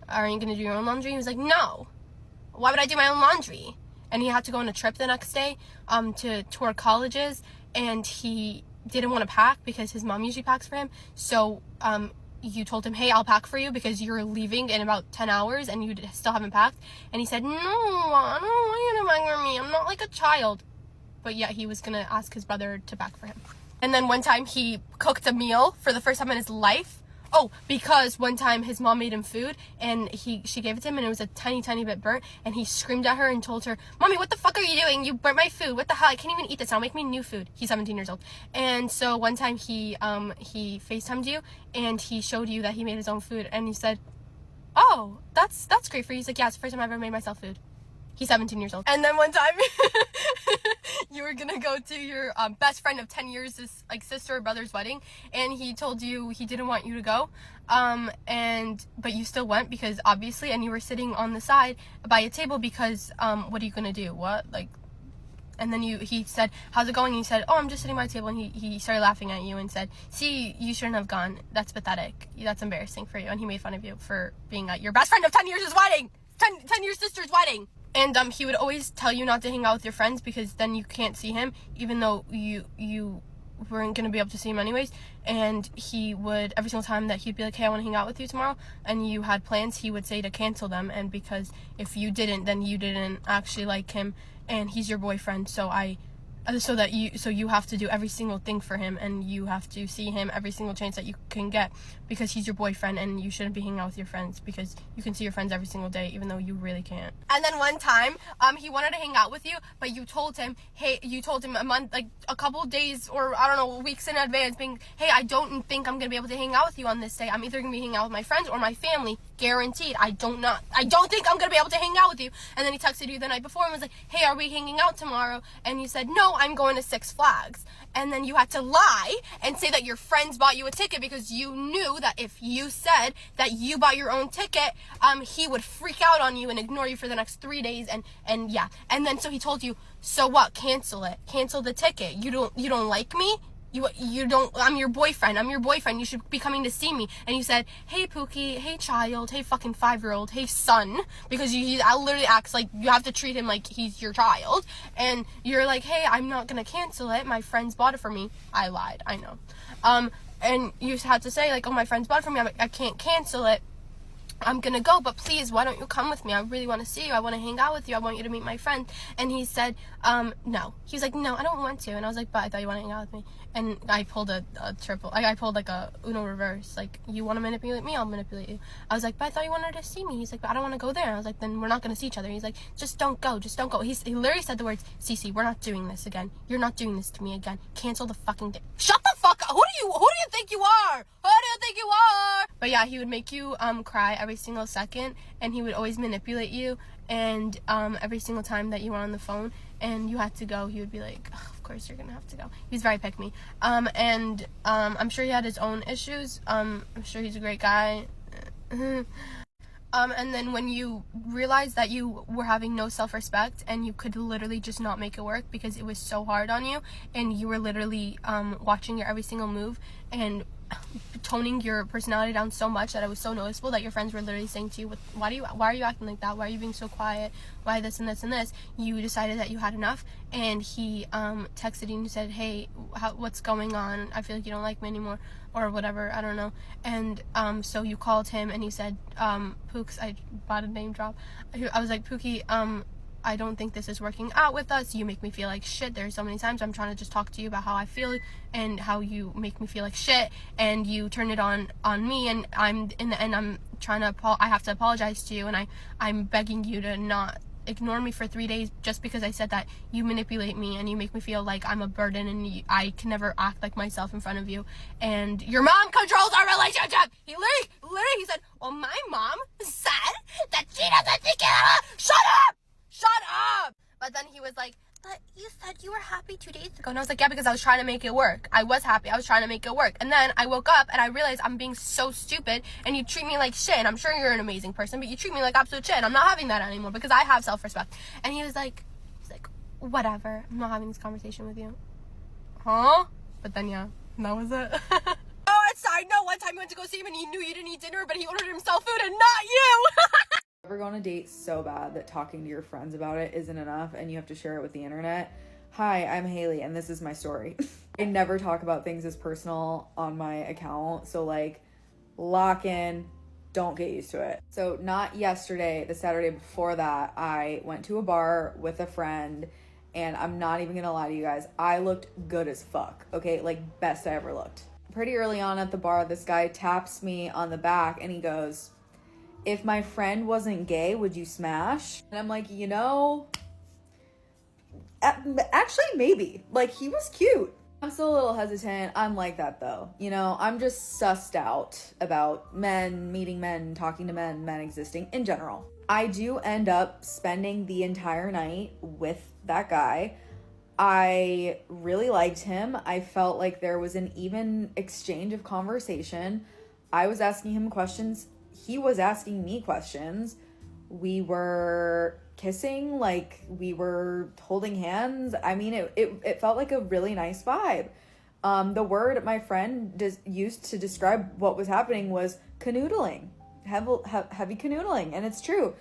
are you gonna do your own laundry? He was like, no, why would I do my own laundry? And he had to go on a trip the next day to tour colleges, and he didn't want to pack because his mom usually packs for him. So you told him, hey, I'll pack for you because you're leaving in about 10 hours and you still haven't packed. And he said, no, I don't want you to pack for me. I'm not like a child. But yeah, he was going to ask his brother to pack for him. And then one time he cooked a meal for the first time in his life. Oh, because one time his mom made him food and she gave it to him and it was a tiny, tiny bit burnt. And he screamed at her and told her, Mommy, what the fuck are you doing? You burnt my food. What the hell? I can't even eat this now. Make me new food. He's 17 years old. And so one time he FaceTimed you and he showed you that he made his own food. And he said, oh, that's great for you. He's like, yeah, it's the first time I've ever made myself food. He's 17 years old. And then one time you were gonna go to your best friend of 10 years, like sister or brother's wedding, and he told you he didn't want you to go, but you still went because obviously, and you were sitting on the side by a table because what are you gonna do? What, like? And then he said, how's it going? And you said, oh, I'm just sitting by the table. And he started laughing at you and said, see, you shouldn't have gone. That's pathetic. That's embarrassing for you. And he made fun of you for being at your best friend of 10 years' wedding, 10 year sister's wedding. And he would always tell you not to hang out with your friends because then you can't see him, even though you weren't going to be able to see him anyways. And he would, every single time that he'd be like, hey, I want to hang out with you tomorrow, and you had plans, he would say to cancel them. And because if you didn't, then you didn't actually like him, and he's your boyfriend, so you have to do every single thing for him, and you have to see him every single chance that you can get because he's your boyfriend, and you shouldn't be hanging out with your friends because you can see your friends every single day even though you really can't. And then one time he wanted to hang out with you, but you told him a month, like a couple days or I don't know, weeks in advance, being, hey, I don't think I'm gonna be able to hang out with you on this day. I'm either gonna be hanging out with my friends or my family, guaranteed. I don't think I'm gonna be able to hang out with you. And then he texted you the night before and was like, hey, are we hanging out tomorrow? And you said, no, I'm going to Six Flags. And then you had to lie and say that your friends bought you a ticket because you knew that if you said that you bought your own ticket, he would freak out on you and ignore you for the next 3 days. And yeah. And then so he told you, so what? Cancel it. Cancel the ticket. You don't like me? You don't, I'm your boyfriend, you should be coming to see me. And you said, hey Pookie, hey child, hey fucking 5-year-old, hey son, because he literally acts like you have to treat him like he's your child. And you're like, hey, I'm not gonna cancel it, my friends bought it for me. I lied, I know. And you had to say like, oh, my friends bought it for me, I can't cancel it. I'm gonna go, but please, why don't you come with me? I really want to see you. I want to hang out with you. I want you to meet my friend. And he said, no. He was like, no, I don't want to. And I was like, but I thought you want to hang out with me. And I pulled a triple. I pulled like a Uno reverse. Like, you want to manipulate me? I'll manipulate you. I was like, but I thought you wanted to see me. He's like, but I don't want to go there. And I was like, then we're not gonna see each other. He's like, just don't go. Just don't go. He literally said the words, Cece, we're not doing this again. You're not doing this to me again. Cancel the fucking day. Shut the fuck up. Who do you think you are? Who do you think you are? But yeah, he would make you cry every single second, and he would always manipulate you. And every single time that you were on the phone and you had to go, he would be like, oh, of course you're gonna have to go. He's very pick me. And I'm sure he had his own issues. I'm sure he's a great guy. And then when you realized that you were having no self-respect and you could literally just not make it work because it was so hard on you, and you were literally watching your every single move and toning your personality down so much that it was so noticeable that your friends were literally saying to you, why are you acting like that? Why are you being so quiet? Why this and this and this? You decided that you had enough, and he texted you and said, hey, what's going on? I feel like you don't like me anymore, or whatever, I don't know. And so you called him and he said, Pooks, I bought a name drop. I was like, Pookie, I don't think this is working out with us. You make me feel like shit. There's so many times I'm trying to just talk to you about how I feel and how you make me feel like shit, and you turn it on me, and I'm in the end I'm trying to I have to apologize to you, and I'm begging you to not ignore me for 3 days just because I said that you manipulate me and you make me feel like I'm a burden, and I can never act like myself in front of you, and your mom controls our relationship. He literally he said, well, my mom said that she doesn't think it. Shut up! But then he was like, but you said you were happy 2 days ago. And I was like, yeah, because I was trying to make it work. I was happy. I was trying to make it work. And then I woke up and I realized I'm being so stupid, and you treat me like shit. And I'm sure you're an amazing person, but you treat me like absolute shit. And I'm not having that anymore because I have self-respect. And he's like, whatever. I'm not having this conversation with you. Huh? But then, yeah, that was it. Oh, and side note, one time we went to go see him and he knew you didn't eat dinner, but he ordered himself food and not you. Ever go on a date so bad that talking to your friends about it isn't enough and you have to share it with the internet? Hi, I'm Haley and this is my story. I never talk about things as personal on my account, so like, lock in, don't get used to it. So not yesterday, the Saturday before that, I went to a bar with a friend, and I'm not even gonna lie to you guys, I looked good as fuck, okay? Like, best I ever looked. Pretty early on at the bar, this guy taps me on the back and he goes, if my friend wasn't gay, would you smash? And I'm like, you know, actually maybe. Like, he was cute. I'm still a little hesitant. I'm like that though. You know, I'm just sussed out about men, meeting men, talking to men, men existing in general. I do end up spending the entire night with that guy. I really liked him. I felt like there was an even exchange of conversation. I was asking him questions. He was asking me questions. We were kissing, like we were holding hands. I mean, it felt like a really nice vibe. The word my friend used to describe what was happening was canoodling, heavy canoodling, and it's true.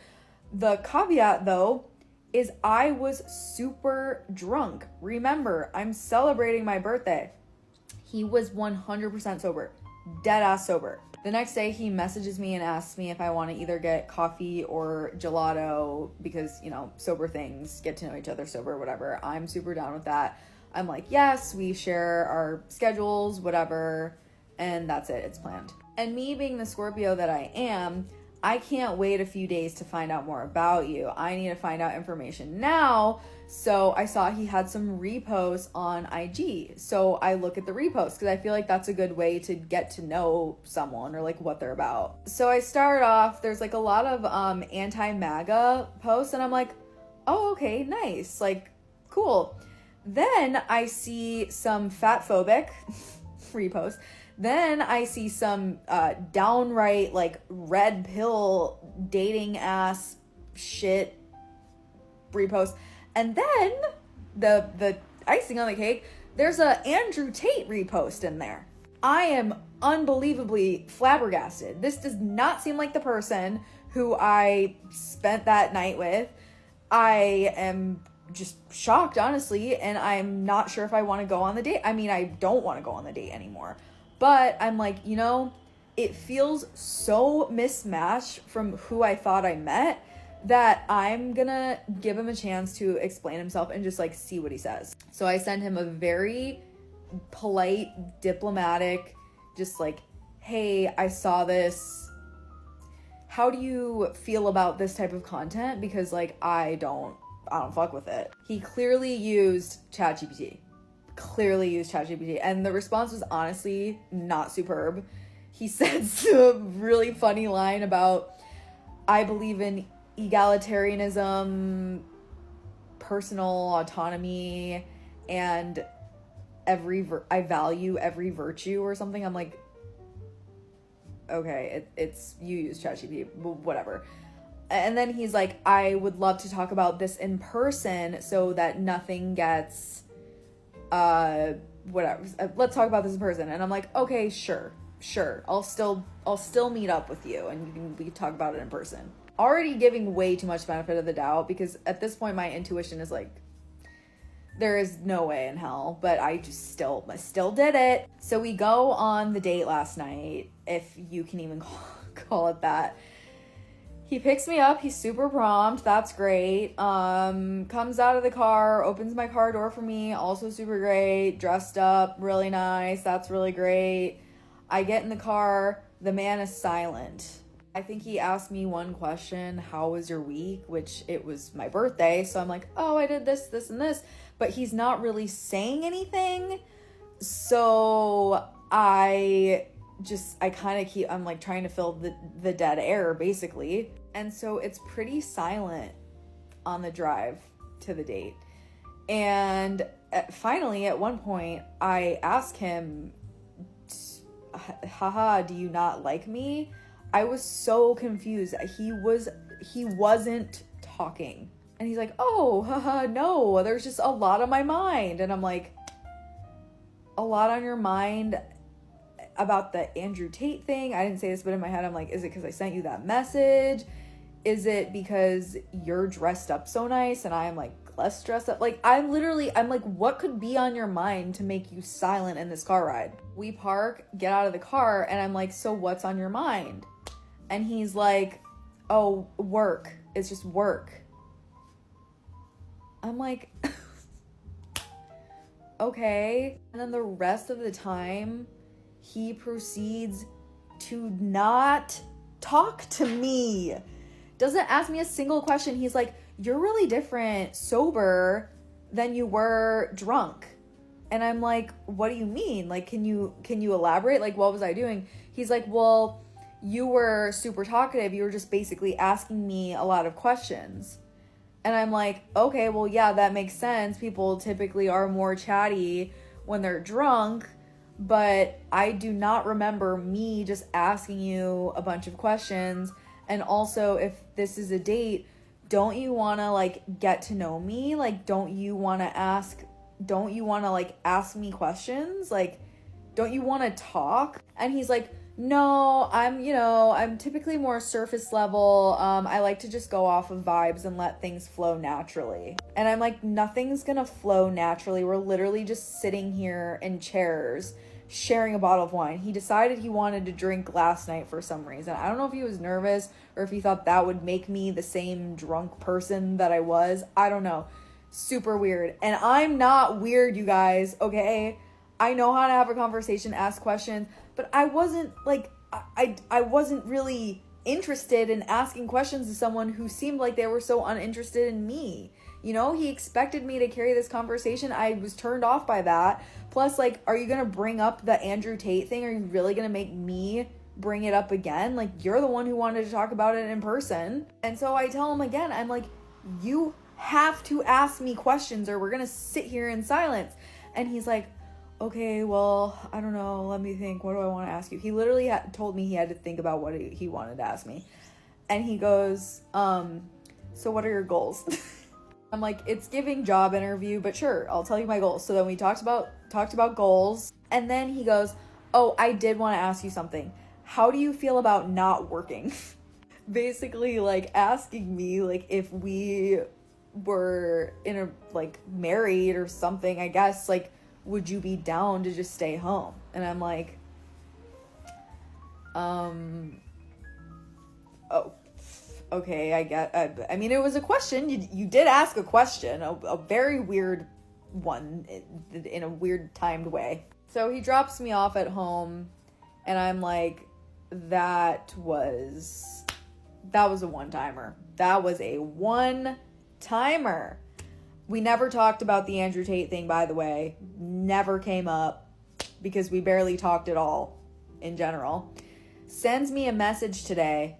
The caveat though is I was super drunk. Remember, I'm celebrating my birthday. He was 100% sober, dead ass sober. The next day he messages me and asks me if I want to either get coffee or gelato because, you know, sober things, get to know each other sober, whatever. I'm super down with that. I'm like, yes, we share our schedules, whatever, and that's it, it's planned. And me being the Scorpio that I am, I can't wait a few days to find out more about you. I need to find out information now. So I saw he had some reposts on IG. So I look at the reposts because I feel like that's a good way to get to know someone or like what they're about. So I start off, there's like a lot of anti-MAGA posts and I'm like, oh, okay, nice. Like, cool. Then I see some fatphobic reposts. Then I see some downright like red pill dating ass shit repost. And then the icing on the cake, there's a Andrew Tate repost in there. I am unbelievably flabbergasted. This does not seem like the person who I spent that night with. I am just shocked, honestly, and I'm not sure if I want to go on the date. I mean, I don't want to go on the date anymore. But I'm like, you know, it feels so mismatched from who I thought I met that I'm gonna give him a chance to explain himself and just like see what he says. So I send him a very polite, diplomatic, just like, hey, I saw this. How do you feel about this type of content? Because like, I don't fuck with it. He clearly used ChatGPT. clearly used ChatGPT, and the response was honestly not superb. He said some really funny line about, I believe in egalitarianism, personal autonomy, and I value every virtue or something. I'm like, okay, it's you use ChatGPT, whatever. And then he's like, I would love to talk about this in person so that nothing gets whatever. Let's talk about this in person. And I'm like, okay, sure. I'll still meet up with you and we can talk about it in person. Already giving way too much benefit of the doubt, because at this point my intuition is like, there is no way in hell, but I just still did it. So we go on the date last night, if you can even call it that. He picks me up, he's super prompt, that's great. Comes out of the car, opens my car door for me, also super great. Dressed up, really nice, that's really great. I get in the car, the man is silent. I think he asked me one question, how was your week? Which it was my birthday, so I'm like, oh, I did this, and this. But he's not really saying anything. So I'm like trying to fill the dead air, basically. And so it's pretty silent on the drive to the date. And finally, at one point, I ask him, haha, do you not like me? I was so confused. He wasn't talking. And he's like, oh, haha, no, there's just a lot on my mind. And I'm like, a lot on your mind about the Andrew Tate thing? I didn't say this, but in my head, I'm like, is it because I sent you that message? Is it because you're dressed up so nice and I'm like less dressed up? Like, I'm like, what could be on your mind to make you silent in this car ride? We park, get out of the car, and I'm like, so what's on your mind? And he's like, oh, work. It's just work. I'm like, okay. And then the rest of the time, he proceeds to not talk to me. Doesn't ask me a single question. He's like, you're really different sober than you were drunk. And I'm like, what do you mean? Like, can you elaborate? Like, what was I doing? He's like, well, you were super talkative. You were just basically asking me a lot of questions. And I'm like, okay, well, yeah, that makes sense. People typically are more chatty when they're drunk, but I do not remember me just asking you a bunch of questions. And also, if this is a date, don't you want to like get to know me? Like, don't you want to like ask me questions? Like, don't you want to talk? And he's like, no, I'm typically more surface level. I like to just go off of vibes and let things flow naturally. And I'm like, nothing's gonna flow naturally. We're literally just sitting here in chairs, sharing a bottle of wine. He decided he wanted to drink last night for some reason. I don't know if he was nervous or if he thought that would make me the same drunk person that I was. I don't know. Super weird. And I'm not weird, you guys, okay? I know how to have a conversation, ask questions, but I wasn't like, I wasn't really interested in asking questions to someone who seemed like they were so uninterested in me. You know, he expected me to carry this conversation. I was turned off by that. Plus, like, are you going to bring up the Andrew Tate thing? Are you really going to make me bring it up again? Like, you're the one who wanted to talk about it in person. And so I tell him again, I'm like, you have to ask me questions or we're going to sit here in silence. And he's like, okay, well, I don't know. Let me think. What do I want to ask you? He literally told me he had to think about what he wanted to ask me. And he goes, so what are your goals? I'm like, it's giving job interview, but sure, I'll tell you my goals. So then we talked about goals. And then he goes, oh, I did want to ask you something. How do you feel about not working? Basically, like, asking me, like, if we were in a, like, married or something, I guess, like, would you be down to just stay home? And I'm like, oh, okay, I get, I mean, it was a question. You did ask a question, a very weird one in a weird timed way. So he drops me off at home and I'm like, that was a one-timer. That was a one-timer. We never talked about the Andrew Tate thing, by the way. Never came up because we barely talked at all in general. Sends me a message today.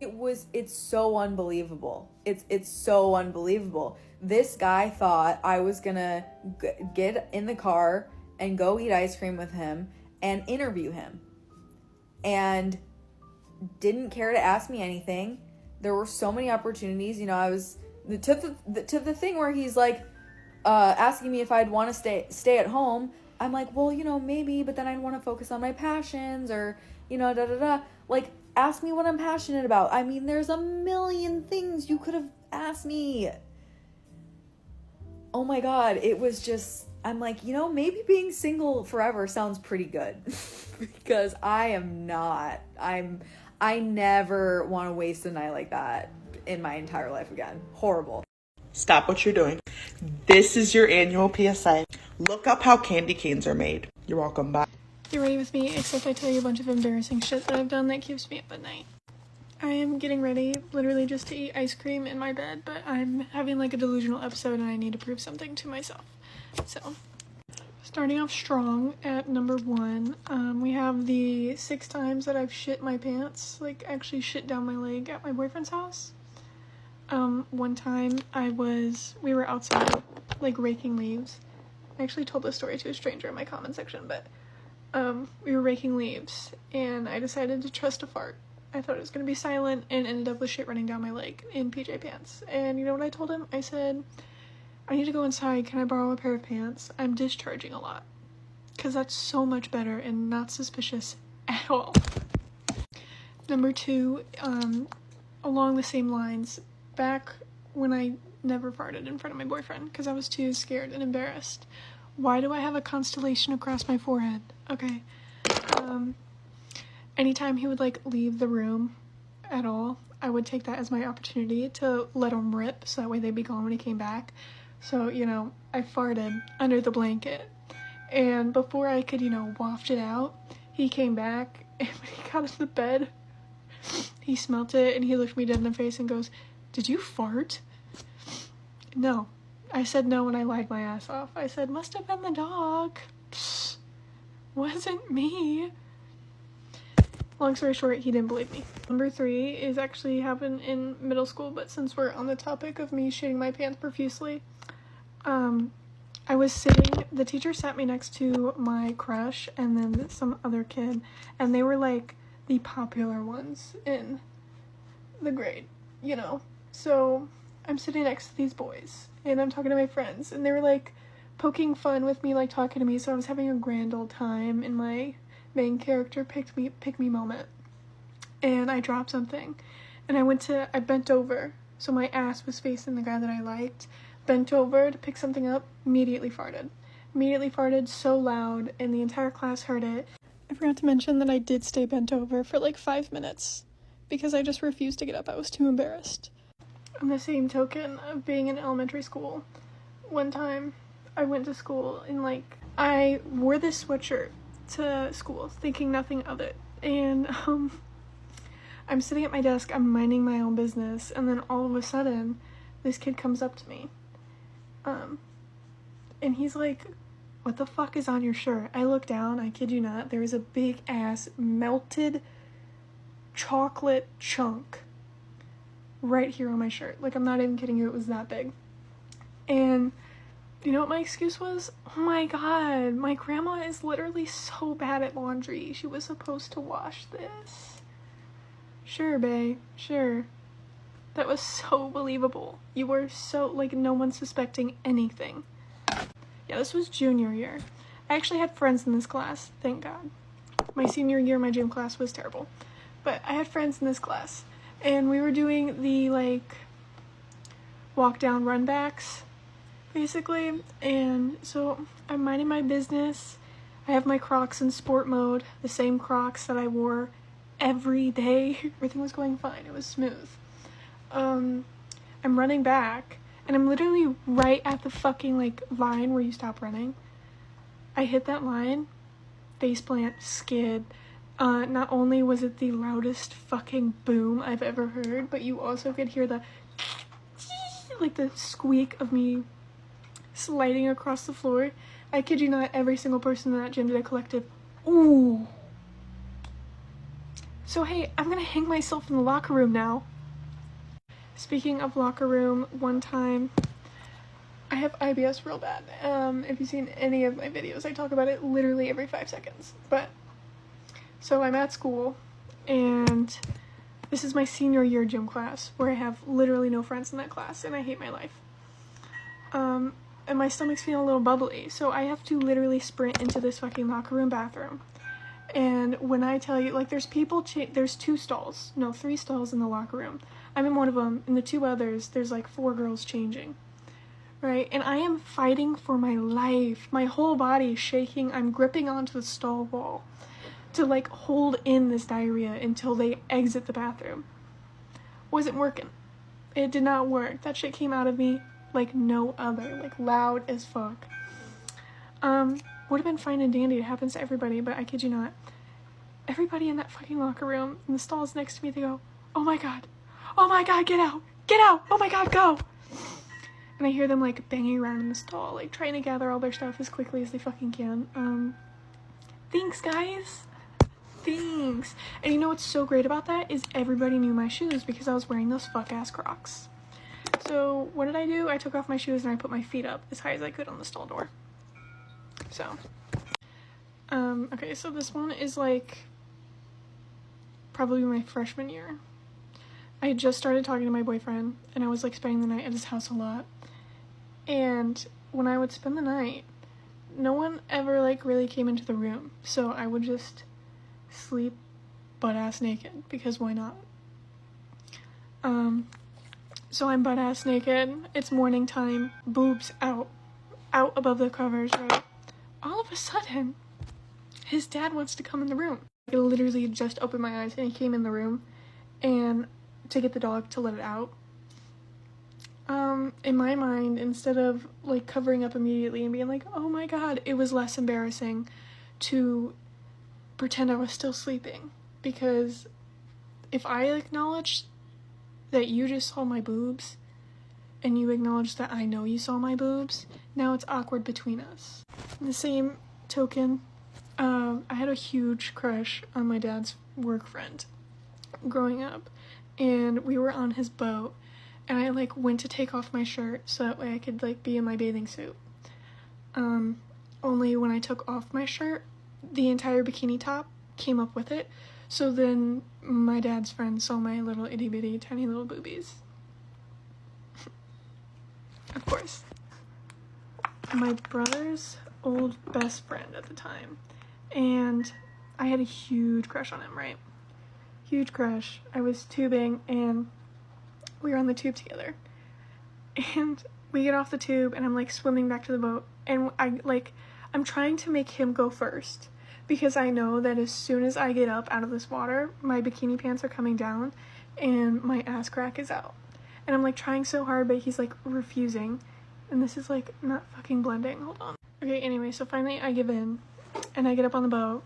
It's so unbelievable. It's so unbelievable. This guy thought I was gonna get in the car and go eat ice cream with him and interview him. And didn't care to ask me anything. There were so many opportunities. You know, I was to the thing where he's like asking me if I'd want to stay at home. I'm like, well, you know, maybe, but then I'd want to focus on my passions, or, you know, like, ask me what I'm passionate about. I mean, there's a million things you could have asked me. Oh my God, it was just, I'm like, you know, maybe being single forever sounds pretty good. Because I am not. I never want to waste a night like that in my entire life again. Horrible. Stop what you're doing. This is your annual PSA. Look up how candy canes are made. You're welcome. Bye. Get ready with me, except I tell you a bunch of embarrassing shit that I've done that keeps me up at night. I am getting ready, literally just to eat ice cream in my bed, but I'm having like a delusional episode and I need to prove something to myself. So, starting off strong at number 1, we have the 6 times that I've shit my pants, like actually shit down my leg at my boyfriend's house. One time we were outside, like, raking leaves. I actually told this story to a stranger in my comment section, but, we were raking leaves, and I decided to trust a fart. I thought it was gonna be silent, and ended up with shit running down my leg in PJ pants. And you know what I told him? I said, I need to go inside, can I borrow a pair of pants? I'm discharging a lot. Because that's so much better and not suspicious at all. Number 2, along the same lines, back when I never farted in front of my boyfriend because I was too scared and embarrassed. Why do I have a constellation across my forehead? Okay. Anytime he would, like, leave the room at all, I would take that as my opportunity to let him rip, so that way they'd be gone when he came back. So, you know, I farted under the blanket. And before I could, you know, waft it out, he came back, and when he got in the bed, he smelt it, and he looked me dead in the face and goes, "Did you fart?" No. I said no, and I lied my ass off. I said, must have been the dog. Psst, wasn't me. Long story short, he didn't believe me. Number 3 is actually happened in middle school, but since we're on the topic of me shitting my pants profusely, I was sitting, the teacher sat me next to my crush and then some other kid, and they were like the popular ones in the grade, you know. So I'm sitting next to these boys and I'm talking to my friends, and they were like poking fun with me, like talking to me, so I was having a grand old time in my main character pick me moment. And I dropped something and I bent over, so my ass was facing the guy that I liked, bent over to pick something up, immediately farted so loud, and the entire class heard it. I forgot to mention that I did stay bent over for like 5 minutes because I just refused to get up. I was too embarrassed. On the same token of being in elementary school, one time I went to school and like I wore this sweatshirt to school thinking nothing of it, and I'm sitting at my desk, I'm minding my own business, and then all of a sudden this kid comes up to me and he's like, "What the fuck is on your shirt?" I look down, I kid you not, there was a big ass melted chocolate chunk right here on my shirt. Like, I'm not even kidding you, it was that big. And you know what my excuse was? Oh my god, my grandma is literally so bad at laundry. She was supposed to wash this. Sure, bae, sure. That was so believable. You were so, like, no one suspecting anything. Yeah, this was junior year. I actually had friends in this class, thank God. My senior year, my gym class was terrible. But I had friends in this class, and we were doing the, like, walk down run backs, basically. And so I'm minding my business. I have my Crocs in sport mode, the same Crocs that I wore every day. Everything was going fine, it was smooth. I'm running back, and I'm literally right at the fucking, like, line where you stop running. I hit that line, faceplant, skid. Not only was it the loudest fucking boom I've ever heard, but you also could hear the like the squeak of me sliding across the floor. I kid you not, every single person in that gym did a collective, ooh. So hey, I'm gonna hang myself in the locker room now. Speaking of locker room, one time, I have IBS real bad. If you've seen any of my videos, I talk about it literally every 5 seconds. But, so I'm at school, and this is my senior year gym class, where I have literally no friends in that class, and I hate my life. And my stomach's feeling a little bubbly, so I have to literally sprint into this fucking locker room bathroom. And when I tell you, like, there's people, there's 3 stalls in the locker room. I'm in one of them, and the 2 others, there's like 4 girls changing, right? And I am fighting for my life. My whole body is shaking. I'm gripping onto the stall wall to like hold in this diarrhea until they exit the bathroom. Wasn't working. It did not work. That shit came out of me like no other, like loud as fuck. Would have been fine and dandy. It happens to everybody, but I kid you not. Everybody in that fucking locker room, in the stalls next to me, they go, oh my god, get out, oh my god, go. And I hear them like banging around in the stall, like trying to gather all their stuff as quickly as they fucking can. Thanks guys. Thanks. And you know what's so great about that is everybody knew my shoes because I was wearing those fuck ass Crocs. So what did I do? I took off my shoes and I put my feet up as high as I could on the stall door. So, okay, so this one is like probably my freshman year. I had just started talking to my boyfriend and I was like spending the night at his house a lot. And when I would spend the night, no one ever like really came into the room. So I would just sleep butt ass naked because why not? So I'm butt ass naked. It's morning time, boobs out above the covers, right? All of a sudden, his dad wants to come in the room. I literally just opened my eyes and he came in the room and to get the dog to let it out. In my mind, instead of like covering up immediately and being like, oh my god, it was less embarrassing to pretend I was still sleeping. Because if I acknowledged that you just saw my boobs and you acknowledge that I know you saw my boobs, now it's awkward between us. In the same token, I had a huge crush on my dad's work friend growing up, and we were on his boat, and I like went to take off my shirt so that way I could like be in my bathing suit. Only when I took off my shirt, the entire bikini top came up with it, so then my dad's friend saw my little itty bitty tiny little boobies. Of course. My brother's old best friend at the time, and I had a huge crush on him, right? Huge crush. I was tubing and we were on the tube together, and we get off the tube and I'm like swimming back to the boat, and I'm trying to make him go first because I know that as soon as I get up out of this water, my bikini pants are coming down and my ass crack is out, and I'm like trying so hard but he's like refusing. And this is like not fucking blending. Hold on. Okay, anyway, so finally I give in and I get up on the boat.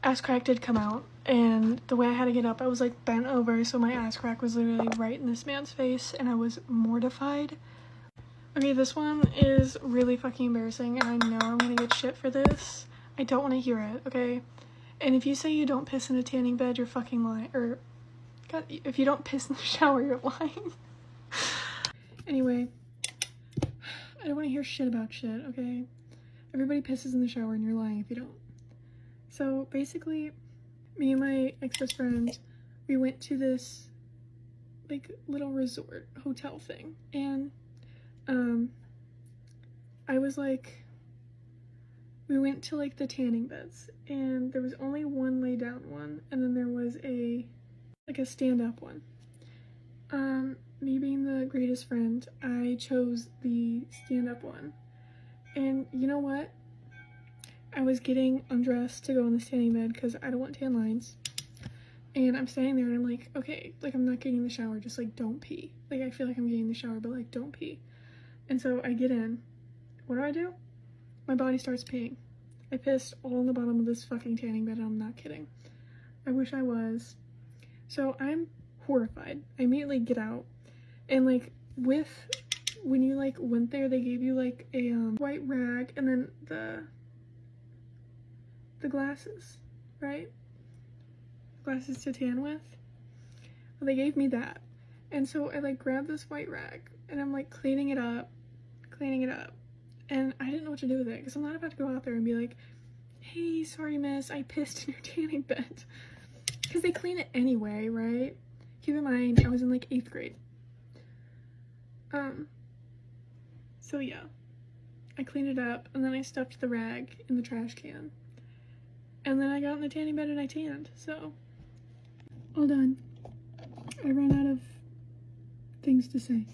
Ass crack did come out, and the way I had to get up, I was like bent over, so my ass crack was literally right in this man's face, and I was mortified. Okay, this one is really fucking embarrassing, and I know I'm gonna get shit for this. I don't want to hear it, okay? And if you say you don't piss in a tanning bed, you're fucking lying. Or, God, if you don't piss in the shower, you're lying. Anyway. I don't want to hear shit about shit, okay? Everybody pisses in the shower and you're lying if you don't. So basically, me and my ex-best friend, we went to this like little resort hotel thing, and I was like, we went to like the tanning beds, and there was only one lay down one, and then there was a stand up one. Me being the greatest friend, I chose the stand-up one. And you know what? I was getting undressed to go in the standing bed because I don't want tan lines. And I'm standing there and I'm like, okay, like I'm not getting in the shower, just like don't pee. Like I feel like I'm getting in the shower, but like don't pee. And so I get in. What do? My body starts peeing. I pissed all on the bottom of this fucking tanning bed, and I'm not kidding. I wish I was. So I'm horrified. I immediately get out. And like with when you like went there, they gave you like a white rag and then the glasses, right? Glasses to tan with. Well, they gave me that. And so I like grabbed this white rag and I'm like cleaning it up. And I didn't know what to do with it because I'm not about to go out there and be like, hey, sorry miss, I pissed in your tanning bed. Because they clean it anyway, right? Keep in mind, I was in like 8th grade. So yeah, I cleaned it up and then I stuffed the rag in the trash can. And then I got in the tanning bed and I tanned, so all done. I ran out of things to say.